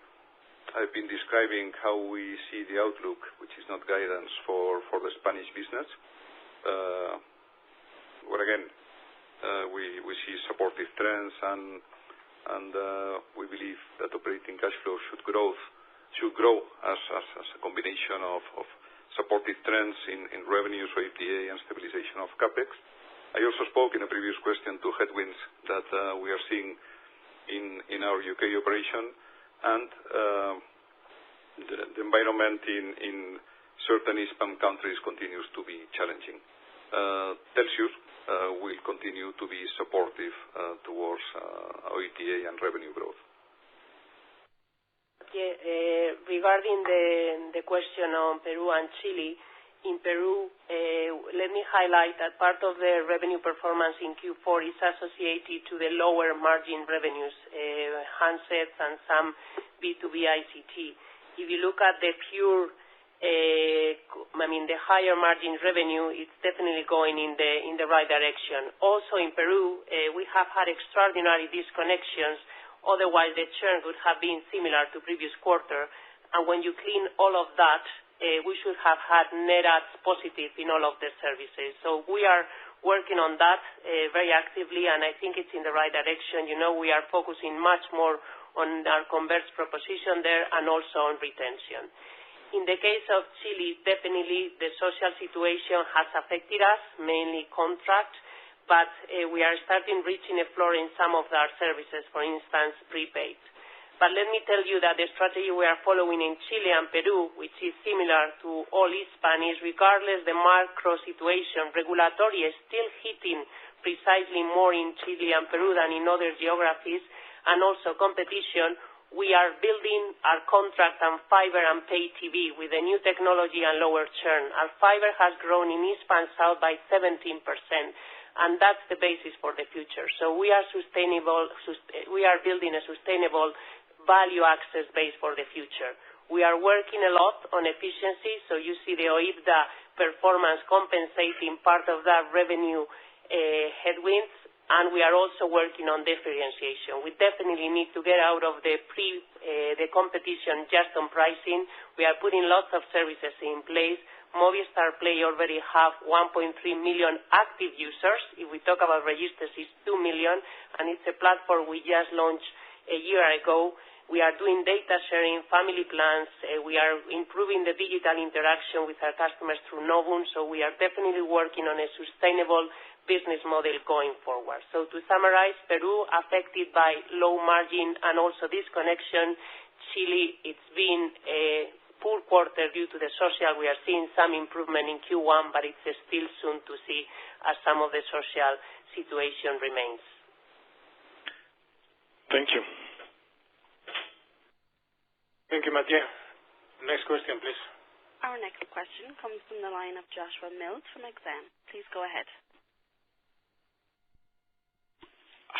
I've been describing how we see the outlook, which is not guidance for the Spanish business. Where again, we see supportive trends, and we believe that operating cash flow should grow as a combination of supportive trends in revenues, OIBDA, and stabilization of capex. I also spoke in a previous question to headwinds that we are seeing in our UK operation, and the environment in certain Hispam countries continues to be challenging. Telxius will continue to be supportive towards OIBDA and revenue growth. Yeah, regarding the question on Peru and Chile, in Peru, let me highlight that part of the revenue performance in Q4 is associated to the lower margin revenues, handsets and some B2B ICT. If you look at the pure the higher margin revenue, it's definitely going in the right direction. Also in Peru, we have had extraordinary disconnections. Otherwise, the churn would have been similar to previous quarter. And when you clean all of that, we should have had net adds positive in all of the services. So we are working on that very actively, and I think it's in the right direction. You know, we are focusing much more on our converged proposition there and also on retention. In the case of Chile, definitely the social situation has affected us, mainly contract, but we are starting reaching a floor in some of our services, for instance, prepaid. But let me tell you that the strategy we are following in Chile and Peru, which is similar to all Hispanics, regardless the macro situation, regulatory is still hitting precisely more in Chile and Peru than in other geographies, and also competition. we are building our contract on fiber and pay TV with the new technology and lower churn. Our fiber has grown in East and South by 17%, and that's the basis for the future. So we are building a sustainable value access base for the future. We are working a lot on efficiency, so you see the OIBDA performance compensating part of that revenue headwinds, and we are also working on differentiation. We definitely need to get out of the competition just on pricing. We are putting lots of services in place. Movistar Play already have 1.3 million active users. If we talk about registers, it's 2 million, and it's a platform we just launched a year ago. We are doing data sharing, family plans. We are improving the digital interaction with our customers through Novum, so we are definitely working on a sustainable business model going forward. So to summarize, Peru affected by low margin and also disconnection. Chile, it's been a poor quarter due to the social. We are seeing some improvement in Q1, but it's still soon to see as some of the social situation remains. Thank you. Thank you, María. Next question, please. Our next question comes from the line of Joshua Mills from Exam. Please go ahead.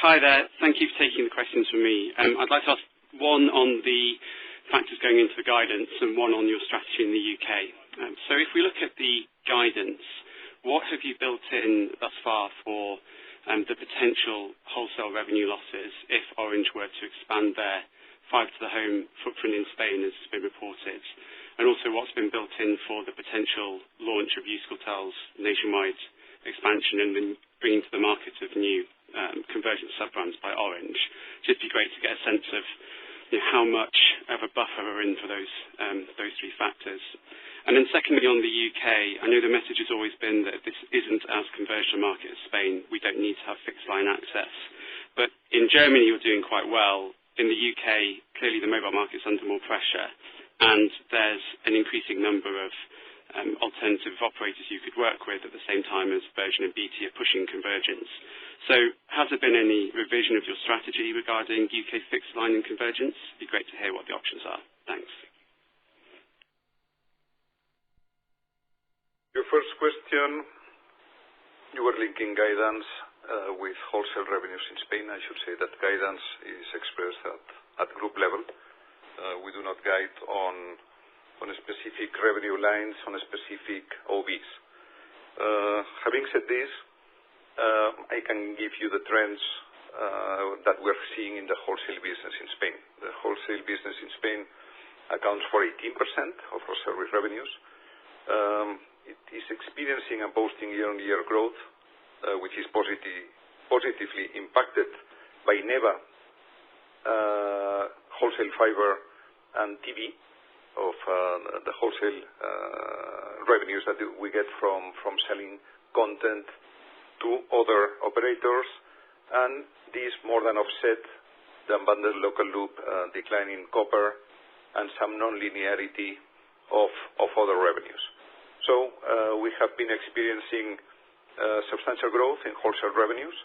Hi there. Thank you for taking the questions from me. I'd like to ask one on the factors going into the guidance and one on your strategy in the UK. So if we look at the guidance, what have you built in thus far for the potential wholesale revenue losses if Orange were to expand their fibre-to-the-home footprint in Spain, as has been reported? And also what's been built in for the potential launch of Euskaltel's nationwide expansion and then bringing to the market of new convergent sub-brands by Orange? Just be great to get a sense of how much of a buffer we're in for those three factors. And then secondly, on the UK, I know the message has always been that this isn't as converged a market as Spain. We don't need to have fixed line access. But in Germany, you're doing quite well. In the UK, clearly the mobile market's under more pressure, and there's an increasing number of alternative operators you could work with at the same time as Virgin and BT are pushing convergence. So has there been any revision of your strategy regarding UK fixed line and convergence? It'd be great to hear what the options are. Thanks. Your first question, you were linking guidance with wholesale revenues in Spain. I should say that guidance is expressed at group level. We do not guide on specific revenue lines, on specific OBs. Having said this, I can give you the trends that we're seeing in the wholesale business in Spain. The wholesale business in Spain accounts for 18% of our service revenues. It is experiencing and posting year-on-year growth, which is positively impacted by NEVA, wholesale fiber and TV of the wholesale revenues that we get from selling content to other operators, and this more than offset the unbundled local loop decline in copper and some non-linearity of other revenues. So we have been experiencing substantial growth in wholesale revenues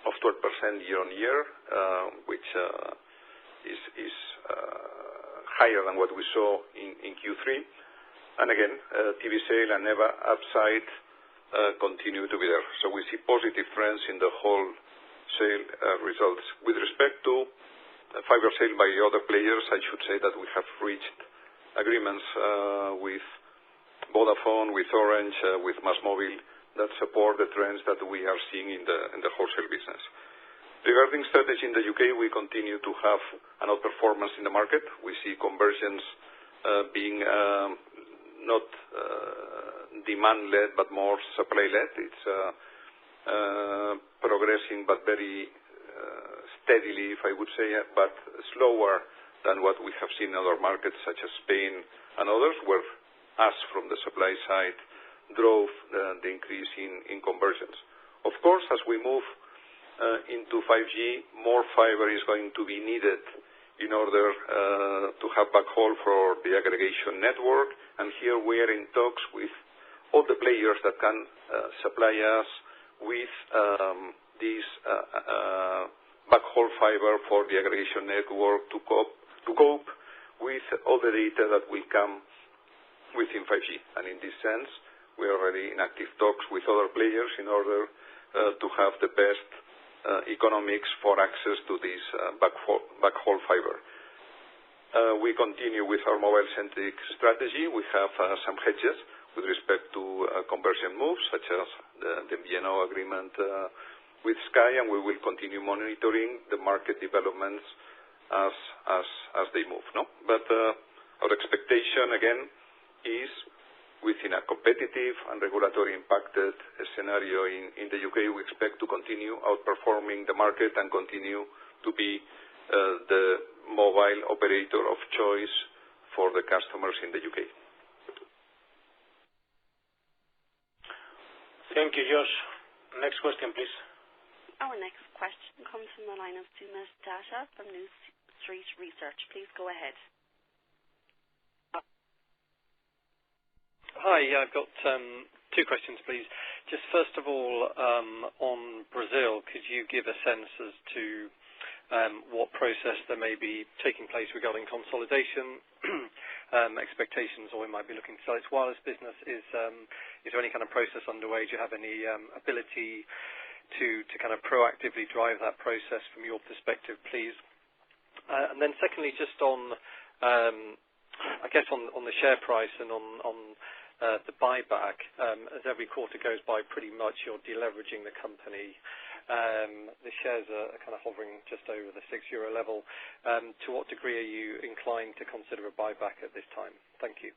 of 12% year-on-year, which is higher than what we saw in Q3. And again, TV sale and NEVA upside continue to be there. So we see positive trends in the wholesale results. With respect to fiber sale by other players, I should say that we have reached agreements with Vodafone, with Orange, with MásMóvil that support the trends that we are seeing in the wholesale business. Regarding strategy in the UK, we continue to have an outperformance in the market. We see convergence being not demand-led but more supply-led. It's progressing but very steadily, if I would say, but slower than what we have seen in other markets such as Spain and others, where us from the supply side drove the increase in convergence. Of course, as we move into 5G, more fiber is going to be needed in order to have backhaul for the aggregation network, and here we are in talks with all the players that can supply us with this backhaul fiber for the aggregation network to cope with all the data that will come within 5G. And in this sense, we are already in active talks with other players in order to have the best economics for access to this backhaul fiber. We continue with our mobile-centric strategy. We have some hedges with respect to conversion moves, such as the MVNO agreement with Sky, and we will continue monitoring the market developments as they move. No, but our expectation again is within a competitive and regulatory impacted scenario in the UK. We expect to continue outperforming the market and continue to be the mobile operator of choice for the customers in the UK. Thank you, Josh. Next question, please. Our next question comes from the line of Sumesh Datta from New Street Research. Please go ahead. Hi, I've got two questions, please. Just first of all, on Brazil, could you give a sense as to what process there may be taking place regarding consolidation, expectations, or it might be looking to sell its wireless business? Is there any kind of process underway? Do you have any ability to kind of proactively drive that process from your perspective, please? And then secondly, just on, I guess on the share price and on the buyback, as every quarter goes by, pretty much you're deleveraging the company. The shares are kind of hovering just over the €6 level. To what degree are you inclined to consider a buyback at this time? Thank you.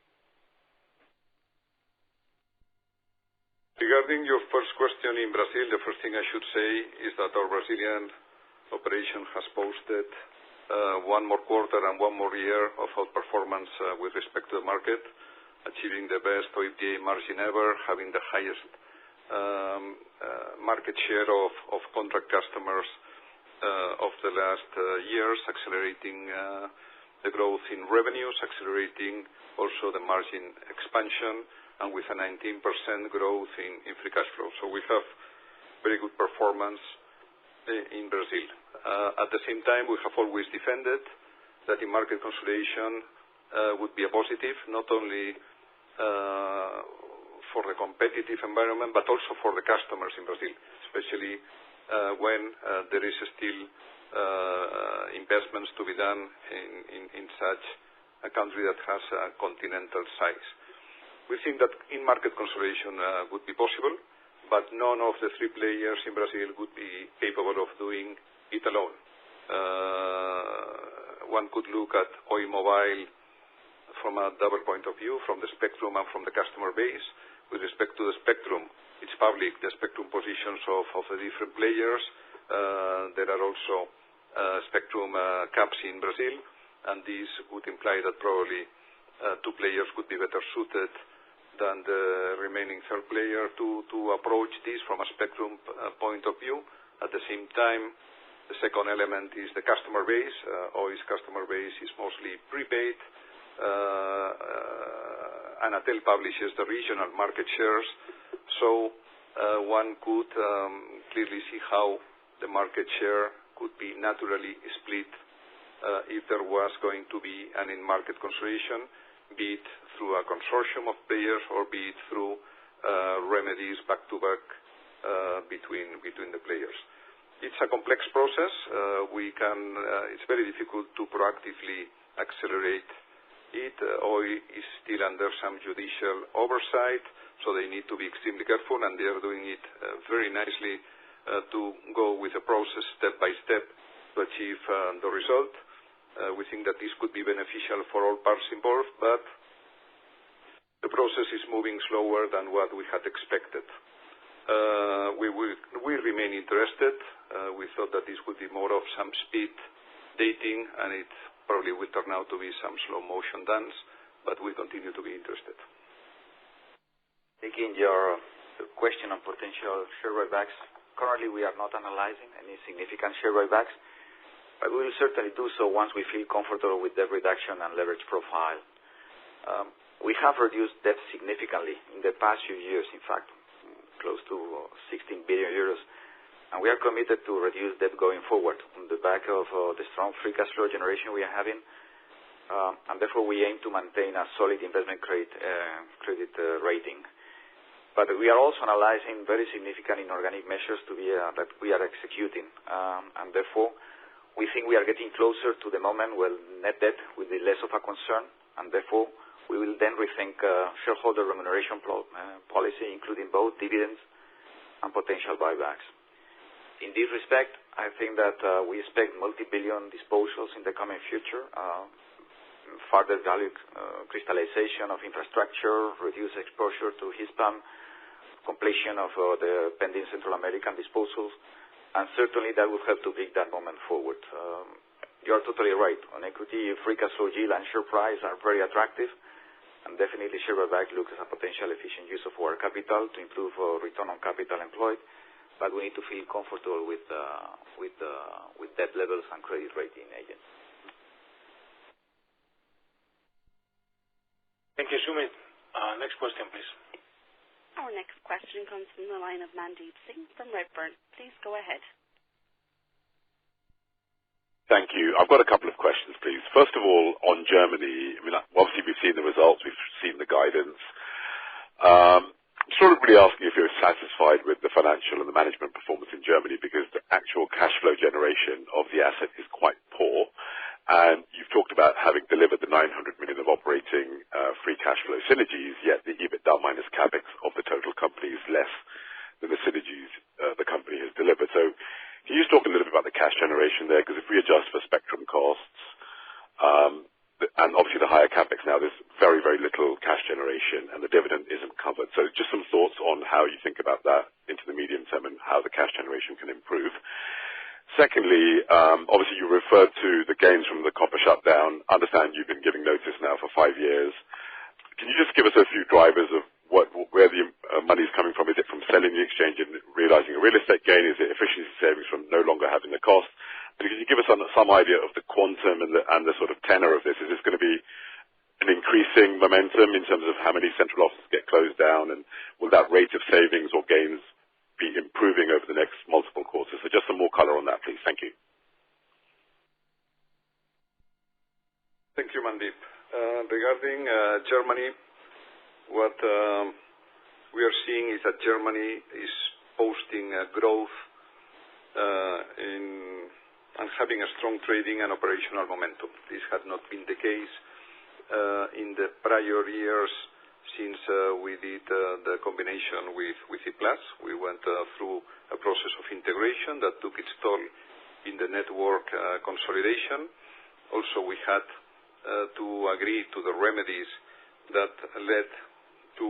Regarding your first question in Brazil, the first thing I should say is that our Brazilian operation has posted one more quarter and one more year of outperformance with respect to the market, achieving the best OIBDA margin ever, having the highest market share of contract customers of the last years, accelerating the growth in revenues, accelerating also the margin expansion, and with a 19% growth in free cash flow. So we have very good performance in Brazil. At the same time, we have always defended that in market consolidation would be a positive, not only for the competitive environment, but also for the customers in Brazil, especially when there is still investments to be done in such a country that has a continental size. We think that in-market consolidation would be possible, but none of the three players in Brazil would be capable of doing it alone. One could look at Oi Mobile from a double point of view, from the spectrum and from the customer base. With respect to the spectrum, it's public, the spectrum positions of the different players. There are also spectrum caps in Brazil, and this would imply that probably two players would be better suited than the remaining third player to approach this from a spectrum point of view. At the same time, the second element is the customer base. Oi's customer base is mostly prepaid. Anatel publishes the regional market shares, so one could clearly see how the market share could be naturally split if there was going to be an in-market consolidation, be it through a consortium of players or be it through remedies back-to-back between the players. It's a complex process. It's very difficult to proactively accelerate it. Oi is still under some judicial oversight, so they need to be extremely careful, and they are doing it very nicely to go with a process step by step to achieve the result. We think that this could be beneficial for all parts involved, but the process is moving slower than what we had expected. We remain interested. We thought that this would be more of some speed dating, and it probably will turn out to be some slow motion dance, but we continue to be interested. Taking your question on potential share buybacks, currently we are not analyzing any significant share buybacks, but we will certainly do so once we feel comfortable with debt reduction and leverage profile. We have reduced debt significantly in the past few years, in fact, close to 16 billion euros. And we are committed to reduce debt going forward on the back of the strong free cash flow generation we are having. And therefore, we aim to maintain a solid investment credit rating. But we are also analyzing very significant inorganic measures that we are executing. And therefore, we think we are getting closer to the moment where net debt will be less of a concern. And therefore, we will then rethink shareholder remuneration policy, including both dividends and potential buybacks. In this respect, I think that we expect multi-billion disposals in the coming future, further value crystallization of infrastructure, reduced exposure to Hispam, completion of the pending Central American disposals, and certainly that will help to bring that moment forward. You are totally right. On equity, free cash flow yield and share price are very attractive, and definitely share buyback looks as a potential efficient use of our capital to improve return on capital employed. But we need to feel comfortable with debt levels and credit rating agents. Thank you, Sumit. Next question, please. Our next question comes from the line of Mandeep Singh from Redburn. Please go ahead. Thank you. I've got a couple of questions, please. First of all, on Germany, I mean, obviously we've seen the results, we've seen the guidance. Sort of really asking if you're satisfied with the financial and the management performance in Germany, because the actual cash flow generation of the asset is quite poor. And you've talked about having delivered the 900 million of operating free cash flow synergies, yet the EBITDA minus capex of the total company is less than the synergies the company has delivered. So can you just talk a little bit about the cash generation there? Because if we adjust for spectrum costs, and obviously the higher capex now, there's very, very little cash generation, and the dividend isn't covered. So just some thoughts on how you think about that into the medium term and how the cash generation can improve. Secondly, obviously you referred to the gains from the copper shutdown. I understand you've been giving notice now for 5 years. Can you just give us a few drivers of where the money is coming from? Is it from selling the exchange and realizing a real estate gain? Is it efficiency savings from no longer having the cost? Can you give us some idea of the quantum and the sort of tenor of this? Is this going to be an increasing momentum in terms of how many central offices get closed down, and will that rate of savings or gains be improving over the next multiple quarters? So just some more color on that, please. Thank you. Thank you, Mandeep. Regarding Germany, what we are seeing is that Germany is posting growth and having a strong trading and operational momentum. This had not been the case in the prior years since we did the combination with E-Plus. We went through a process of integration that took its toll in the network consolidation. Also, we had to agree to the remedies that led to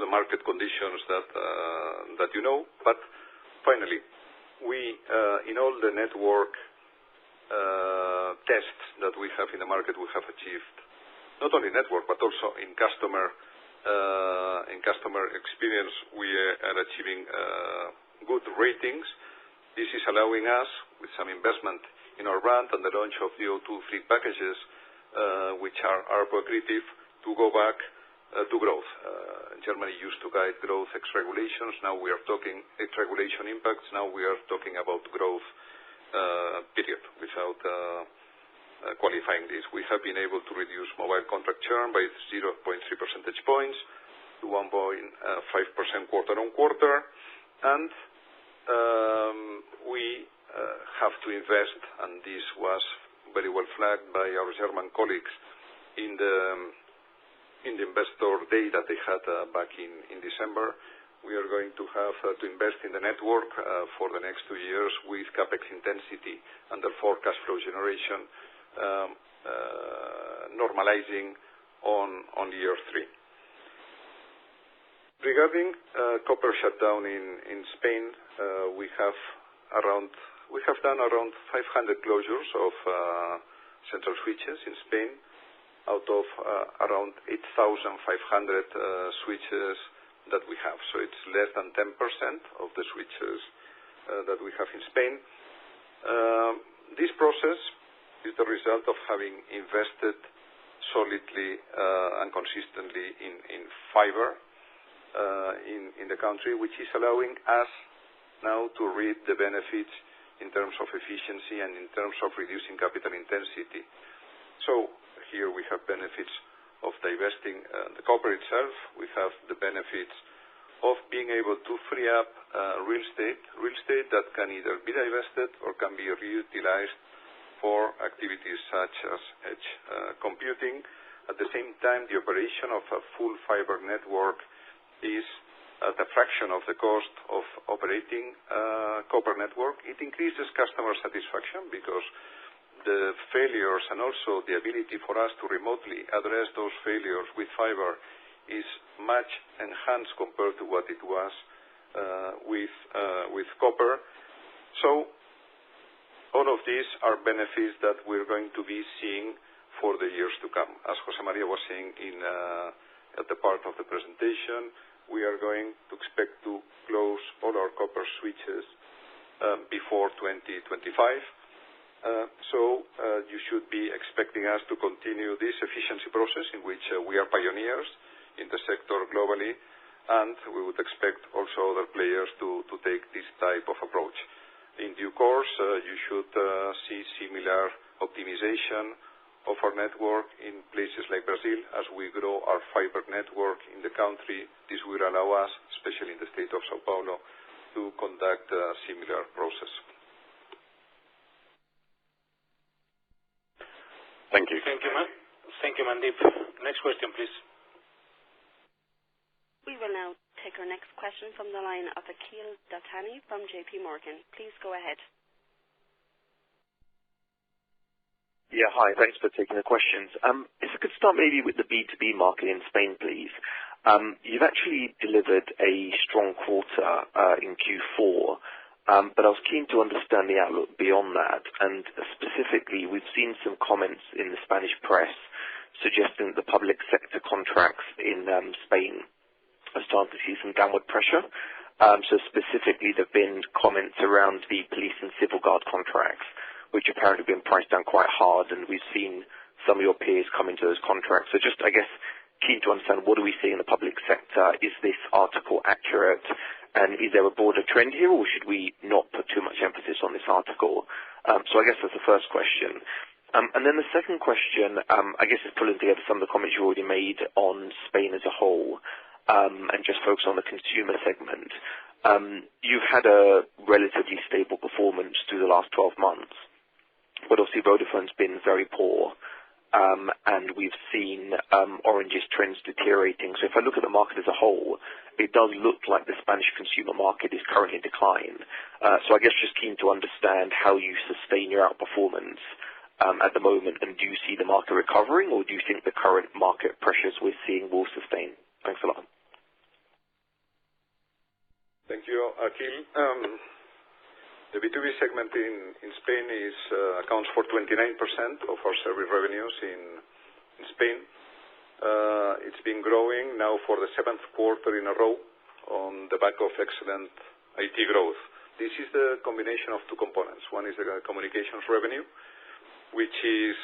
the market conditions that you know. But finally, we in all the network tests that we have in the market, we have achieved not only network but also in customer experience. We are achieving good ratings. This is allowing us, with some investment in our brand and the launch of the O2 free packages, which are accretive, to go back to growth. Germany used to guide growth ex regulations. Now we are talking ex regulation impacts. Now we are talking about growth period without qualifying this. We have been able to reduce mobile contract churn by 0.3 percentage points to 1.5% quarter on quarter, and we have to invest, and this was very well flagged by our German colleagues in the investor day that they had back in December. We are going to have to invest in the network for the next 2 years with capex intensity and therefore cash flow generation normalizing on year 3. Regarding copper shutdown in Spain, we have done around 500 closures of central switches in Spain, out of around 8,500 switches that we have. So it's less than 10% of the switches that we have in Spain. This process is the result of having invested solidly and consistently in fiber in the country, which is allowing us now to reap the benefits in terms of efficiency and in terms of reducing capital intensity. So here we have benefits of divesting the copper itself. We have the benefits of being able to free up real estate that can either be divested or can be reutilized for activities such as edge computing. At the same time, the operation of a full fiber network is at a fraction of the cost of operating copper network. It increases customer satisfaction because the failures and also the ability for us to remotely address those failures with fiber is much enhanced compared to what it was with copper. So all of these are benefits that we're going to be seeing for the years to come. As José María was saying at the part of the presentation, we are going to expect to close all our copper switches before 2025. So you should be expecting us to continue this efficiency process in which we are pioneers in the sector globally, and we would expect also other players to take this type of approach. In due course, you should see similar optimization of our network in places like Brazil. As we grow our fiber network in the country, this will allow us, especially in the state of Sao Paulo, to conduct a similar process. Thank you. Thank you, Mandeep. Next question, please. We will now take our next question from the line of Akhil Dattani from JP Morgan. Please go ahead. Yeah, hi. Thanks for taking the questions. If I could start maybe with the B2B market in Spain, please. You've actually delivered a strong quarter in Q4, but I was keen to understand the outlook beyond that. And specifically, we've seen some comments in the Spanish press suggesting that the public sector contracts in Spain are starting to see some downward pressure. So specifically, there have been comments around the police and civil guard contracts, which apparently have been priced down quite hard, and we've seen some of your peers come into those contracts. So just, I guess, keen to understand, what are we seeing in the public sector? Is this article accurate? And is there a broader trend here, or should we not put too much emphasis on this article? So I guess that's the first question. And then the second question, I guess, is pulling together some of the comments you already made on Spain as a whole, and just focus on the consumer segment. You've had a relatively stable performance through the last 12 months, but obviously Vodafone's been very poor, and we've seen Orange's trends deteriorating. So if I look at the market as a whole, it does look like the Spanish consumer market is currently in decline. So I guess just keen to understand how you sustain your outperformance at the moment, and do you see the market recovering, or do you think the current market pressures we're seeing will sustain? Thanks a lot. Thank you, Akhil. The B2B segment in Spain accounts for 29% of our service revenues in Spain. It's been growing now for the 7th quarter in a row on the back of excellent IT growth. This is the combination of two components. One is the communications revenue, which is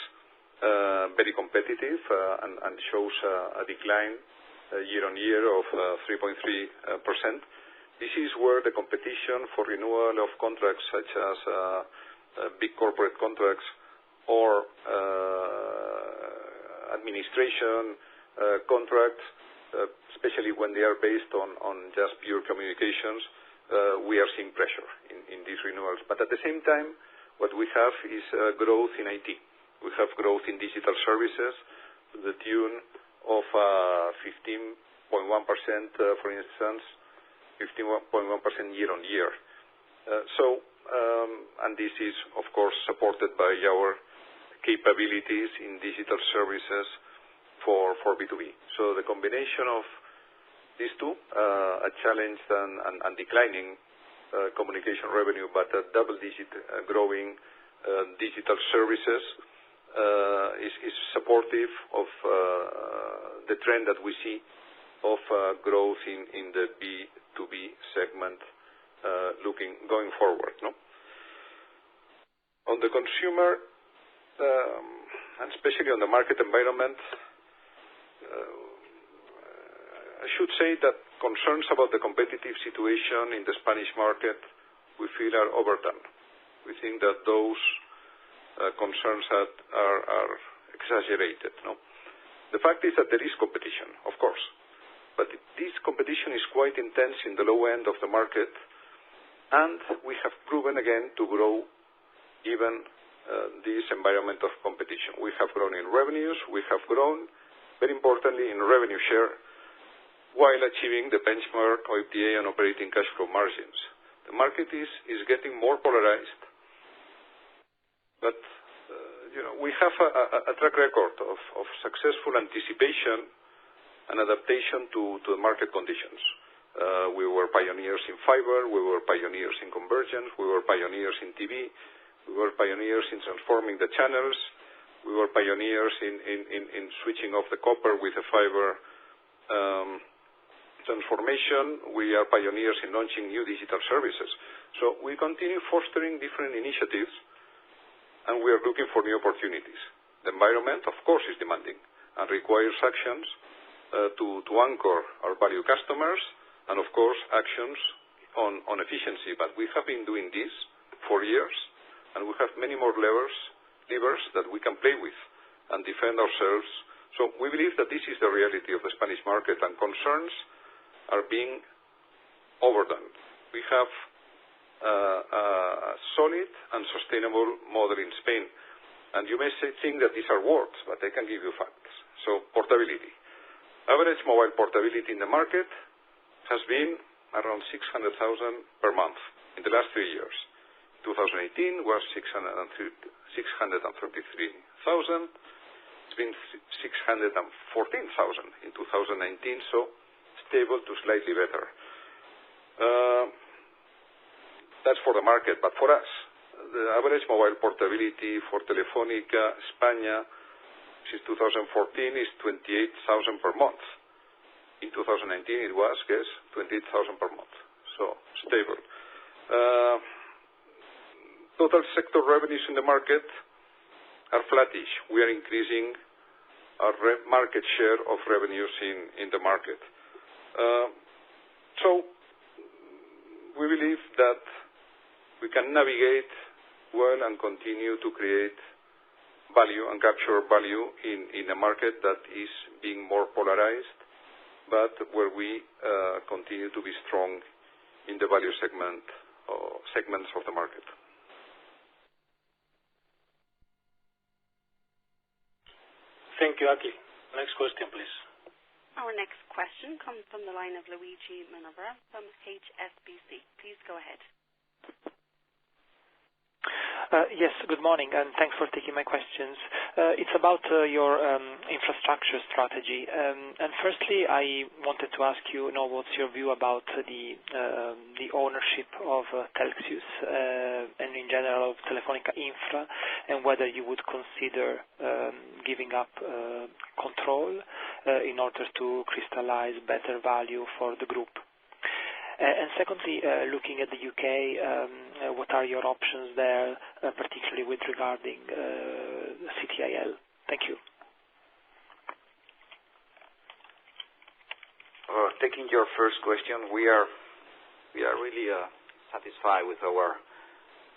very competitive and shows a decline year on year of 3.3%. This is where the competition for renewal of contracts such as big corporate contracts or administration contracts, especially when they are based on just pure communications, we are seeing pressure in these renewals. But at the same time, what we have is growth in IT. We have growth in digital services to the tune of 15.1%, for instance, 15.1% year on year. And this is, of course, supported by our capabilities in digital services for B2B. So the combination of these two, a challenged and declining communication revenue, but a double-digit growing digital services, is supportive of the trend that we see of growth in the B2B segment going forward. No? On the consumer, and especially on the market environment, I should say that concerns about the competitive situation in the Spanish market we feel are overdone. We think that those concerns are exaggerated. No? The fact is that there is competition, of course, but this competition is quite intense in the low end of the market, and we have proven again to grow even this environment of competition. We have grown in revenues, we have grown, very importantly, in revenue share, while achieving the benchmark OIBDA and operating cash flow margins. The market is getting more polarized, but we have a track record of successful anticipation and adaptation to the market conditions. We were pioneers in fiber, we were pioneers in convergence, we were pioneers in TV, we were pioneers in transforming the channels, we were pioneers in switching off the copper with the fiber transformation. We are pioneers in launching new digital services. So we continue fostering different initiatives, and we are looking for new opportunities. The environment, of course, is demanding and requires actions to anchor our value customers, and of course actions on efficiency. But we have been doing this for years, and we have many more levers that we can play with and defend ourselves. So we believe that this is the reality of the Spanish market, and concerns are being overdone. We have a solid and sustainable model in Spain, and you may think that these are words, but I can give you facts. So portability. Average mobile portability in the market has been around 600,000 per month in the last 3 years. 2018 was 633,000. It's been 614,000 in 2019, so stable to slightly better. That's for the market, but for us, the average mobile portability for Telefónica España since 2014 is 28,000 per month. In 2019 it was, 28,000 per month, so stable. Total sector revenues in the market are flattish. We are increasing our market share of revenues in the market. So we believe that we can navigate well and continue to create value and capture value in a market that is being more polarized, but where we continue to be strong in the value segments of the market. Thank you, Aki. Next question, please. Our next question comes from the line of Luigi Minerva from HSBC. Please go ahead. Yes, good morning, and thanks for taking my questions. It's about your infrastructure strategy. And firstly, I wanted to ask you, what's your view about the ownership of Telxius and in general of Telefónica Infra, and whether you would consider giving up control in order to crystallize better value for the group. And secondly, looking at the UK, what are your options there, particularly with regarding CTIL? Thank you. Taking your first question, we are really satisfied with our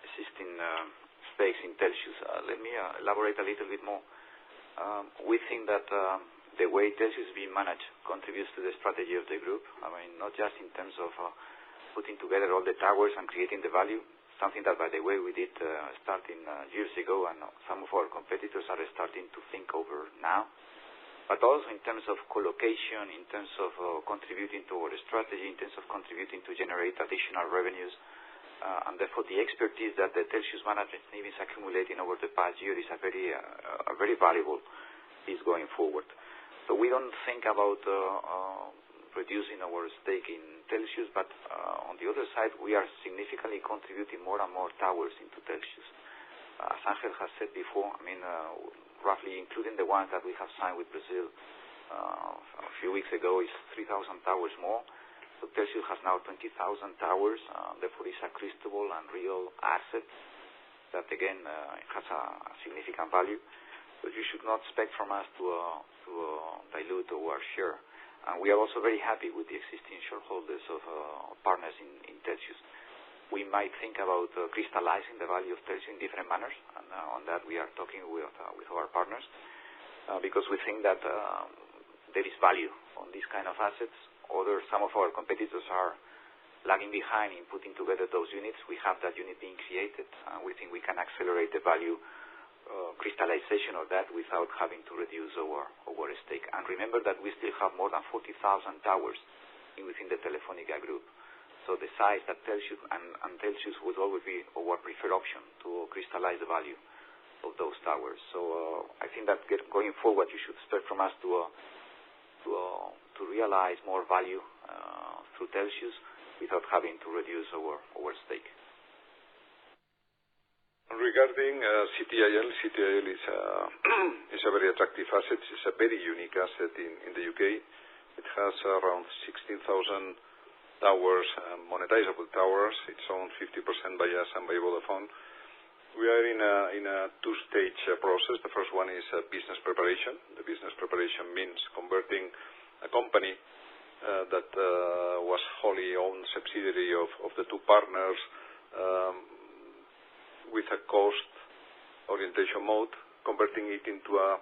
existing stakes in Telxius. Let me elaborate a little bit more. We think that the way Telxius is being managed contributes to the strategy of the group. I mean, not just in terms of putting together all the towers and creating the value, something that, by the way, we did starting years ago, and some of our competitors are starting to think over now. But also in terms of collocation, in terms of contributing to our strategy, in terms of contributing to generate additional revenues, and therefore the expertise that the Telxius management team is accumulating over the past year is a very valuable piece going forward. So we don't think about reducing our stake in Telxius, but on the other side, we are significantly contributing more and more towers into Telxius. As Ángel has said before, I mean, roughly including the ones that we have signed with Brazil a few weeks ago, is 3,000 towers more. So Telxius has now 20,000 towers. Therefore, it's a crystable and real asset that, again, has a significant value. So you should not expect from us to dilute our share. And we are also very happy with the existing shareholders of partners in Telxius. we might think about crystallizing the value of Telxius in different manners, and on that we are talking with our partners, because we think that there is value on these kind of assets. Some of our competitors are lagging behind in putting together those units. We have that unit being created, and we think we can accelerate the value crystallization of that without having to reduce our stake. And remember that we still have more than 40,000 towers within the Telefónica group. So the size that Telxius and Telxius would always be our preferred option to crystallize the value of those towers. So I think that going forward, you should expect from us to realize more value through Telxius without having to reduce our stake. Regarding CTIL is a very attractive asset. It's a very unique asset in the UK. It has around 16,000 towers, monetizable towers. It's owned 50% by us and by Vodafone. We are in a two-stage process. The first one is business preparation. The business preparation means converting a company that was wholly owned subsidiary of the two partners with a cost orientation mode, converting it into a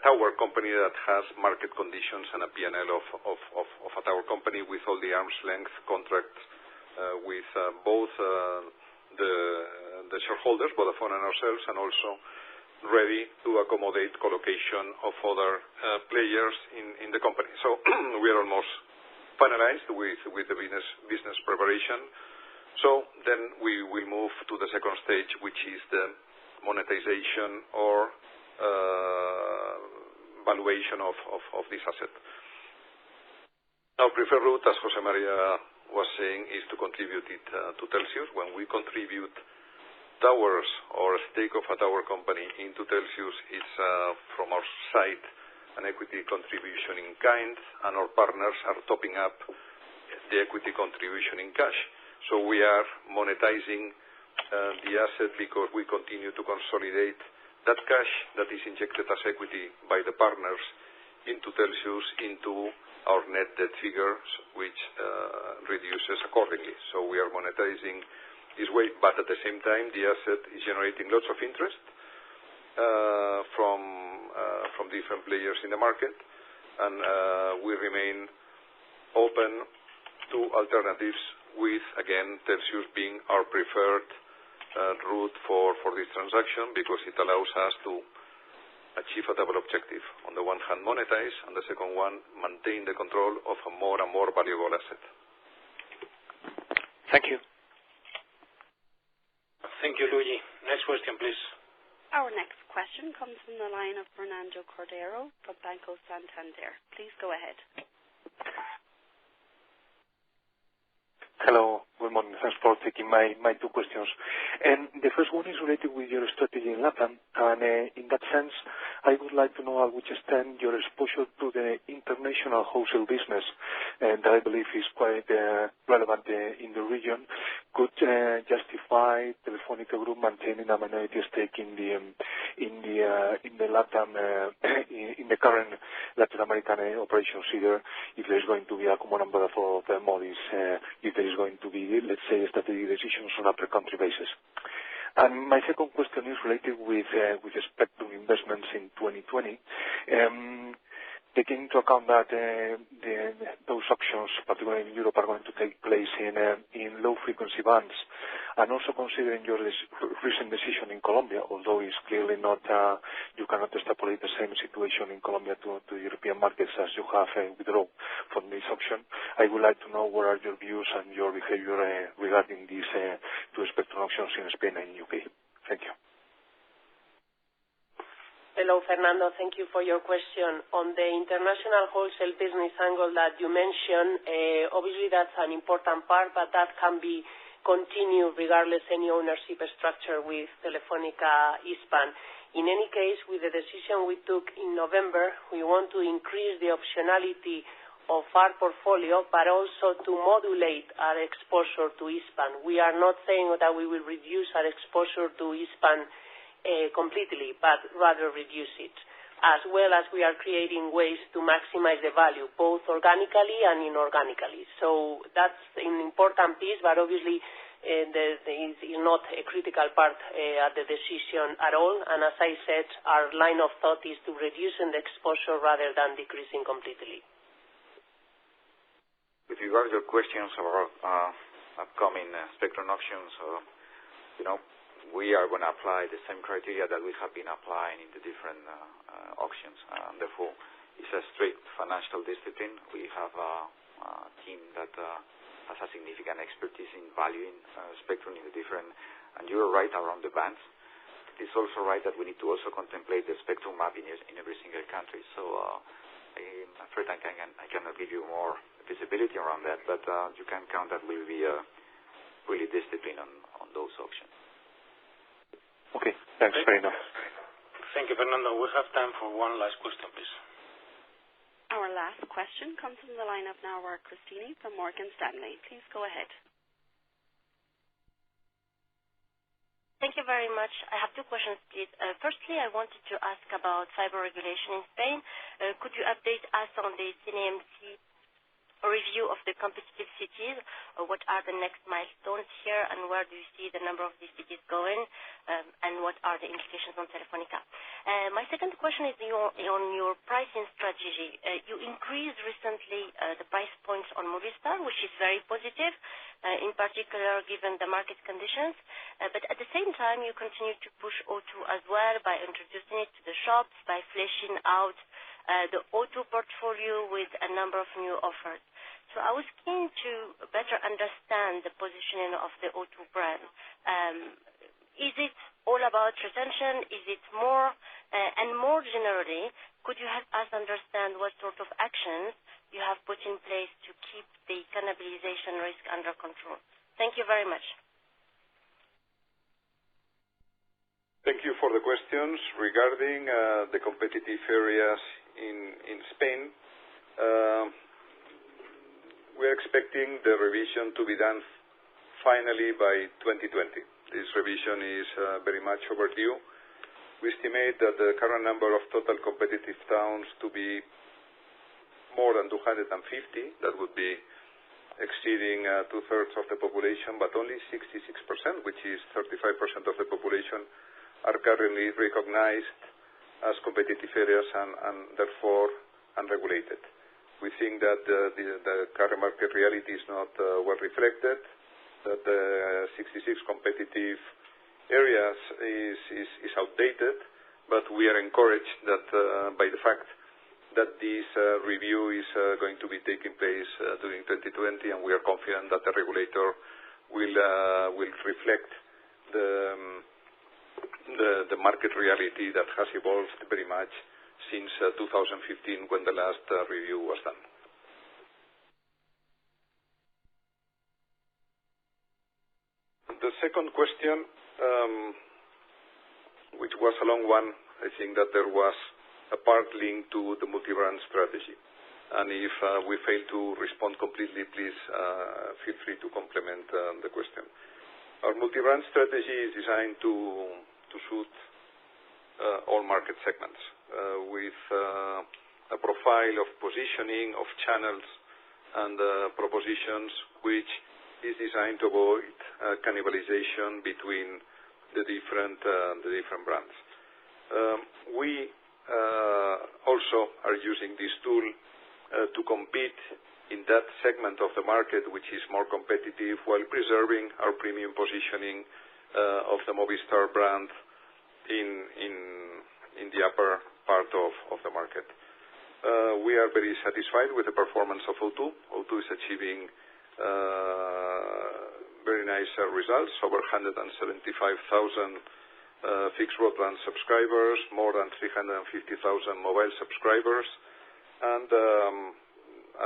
tower company that has market conditions and a P&L of a tower company with all the arm's length contracts with both the shareholders, Vodafone and ourselves, and also ready to accommodate collocation of other players in the company. So we are almost finalized with the business preparation. So then we will move to the second stage, which is the monetization or valuation of this asset. Our preferred route, as José María was saying, is to contribute it to Telxius. When we contribute towers or a stake of a tower company into Telxius, it's from our side an equity contribution in kind, and our partners are topping up the equity contribution in cash. So we are monetizing the asset because we continue to consolidate that cash that is injected as equity by the partners into Telxius into our net debt figures, which reduces accordingly. So we are monetizing this way, but at the same time, the asset is generating lots of interest from different players in the market, and we remain open to alternatives with, again, Telxius being our preferred route for this transaction, because it allows us to achieve a double objective. On the one hand, monetize, and the second one, maintain the control of a more and more valuable asset. Thank you. Thank you, Luigi. Next question, please. Our next question comes from the line of Fernando Cordero from Banco Santander. Please go ahead. Hello, good morning. Thanks for taking my two questions. And the first one is related with your strategy in LATAM, and in that sense, I would like to know at which extent your exposure to the international wholesale business, that I believe is quite relevant in the region, could justify Telefónica Group maintaining a minority stake in the LATAM in the current Latin American operations, either if there is going to be a common number of models, if there is going to be, let's say, strategic decisions on a per-country basis. And my second question is related with spectrum investments in 2020. Taking into account that those auctions, particularly in Europe, are going to take place in low-frequency bands, and also considering your recent decision in Colombia, although it's clearly not, you cannot extrapolate the same situation in Colombia to European markets as you have withdrawn from this auction, I would like to know what are your views and your behavior regarding these two spectrum auctions in Spain and UK. Thank you. Hello, Fernando. Thank you for your question. On the international wholesale business angle that you mentioned, obviously that's an important part, but that can be continued regardless any ownership structure with Telefónica Hispam. In any case, with the decision we took in November, we want to increase the optionality of our portfolio, but also to modulate our exposure to Hispam. We are not saying that we will reduce our exposure to Hispam completely, but rather reduce it. as well as we are creating ways to maximize the value, both organically and inorganically. So that's an important piece, but obviously is not a critical part at the decision at all. And as I said, our line of thought is to reducing the exposure rather than decreasing completely. With regard to your questions about upcoming spectrum auctions, we are going to apply the same criteria that we have been applying in the different auctions. Therefore, it's a strict financial discipline. We have a team that has a significant expertise in valuing spectrum in the different, and you're right around the bands. It is also right that we need to also contemplate the spectrum map in every single country. So I'm afraid I cannot give you more visibility around that, but you can count that we'll be really disciplined on those auctions. Okay, thanks very much. Thank you, Fernando. We have time for one last question, please. Our last question comes from the line of Nawar Cristini from Morgan Stanley. Please go ahead. Thank you very much. I have two questions, please. Firstly, I wanted to ask about fiber regulation in Spain. Could you update us on the CNMC review of the competitive cities? What are the next milestones here, and where do you see the number of these cities going, and what are the implications on Telefónica? My second question is on your pricing strategy. You increased recently the price points on Movistar, which is very positive, in particular given the market conditions. But at the same time, you continue to push O2 as well by introducing it to the shops, by fleshing out the O2 portfolio with a number of new offers. So I was keen to better understand the positioning of the O2 brand. Is it all about retention? Is it more? And more generally, could you help us understand what sort of actions you have put in place to keep the cannibalization risk under control? Thank you very much. Thank you for the questions. Regarding the competitive areas in Spain, we're expecting the revision to be done finally by 2020. This revision is very much overdue. We estimate that the current number of total competitive towns to be more than 250. That would be exceeding two-thirds of the population, but only 66%, which is 35% of the population, are currently recognized as competitive areas and therefore unregulated. We think that the current market reality is not well reflected, that the 66 competitive areas is outdated, but we are encouraged that by the fact that this review is going to be taking place during 2020, and we are confident that the regulator will reflect the market reality that has evolved very much since 2015, when the last review was done. The second question, which was a long one, I think that there was a part linked to the multi-brand strategy. And if we fail to respond completely, please feel free to complement the question. Our multi-brand strategy is designed to suit all market segments with a profile of positioning of channels and propositions which is designed to avoid cannibalization between the different brands. We also are using this tool to compete in that segment of the market which is more competitive, while preserving our premium positioning of the Movistar brand in the upper part of the market. We are very satisfied with the performance of O2. O2 is achieving very nice results, over 175,000 fixed broadband subscribers, more than 350,000 mobile subscribers, and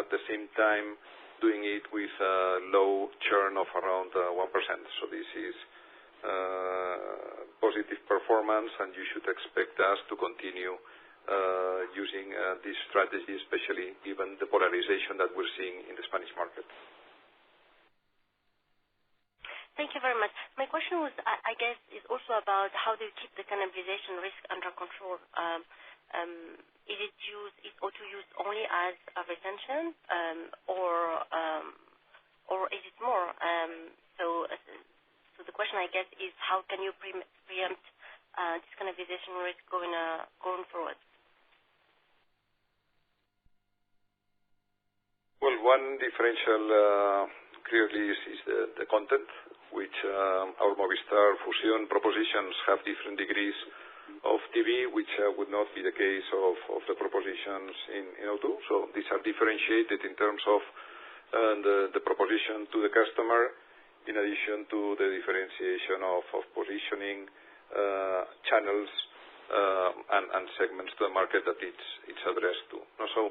at the same time doing it with a low churn of around 1%. So this is positive performance, and you should expect us to continue using this strategy, especially given the polarization that we're seeing in the Spanish market. Thank you very much. My question was, I guess, is also about how do you keep the cannibalization risk under control? Is it used only as a retention, or is it more? So the question, I guess, is how can you preempt this cannibalization risk going forward? Well, one differential clearly is the content, which our Movistar Fusión propositions have different degrees of TV, which would not be the case of the propositions in O2. So these are differentiated in terms of the proposition to the customer, in addition to the differentiation of positioning, channels, and segments to the market that it's addressed to. So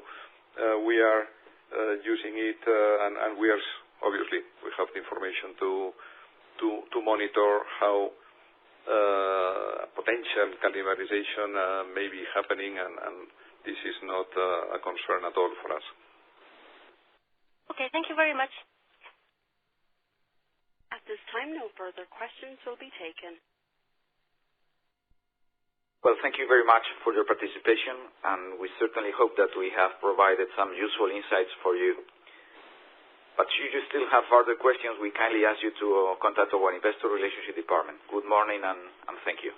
we are using it, and we are obviously we have the information to monitor how potential cannibalization may be happening, and this is not a concern at all for us. Okay, thank you very much. At this time, no further questions will be taken. Well, thank you very much for your participation, and we certainly hope that we have provided some useful insights for you. But should you still have further questions, we kindly ask you to contact our Investor Relationship Department. Good morning, and thank you.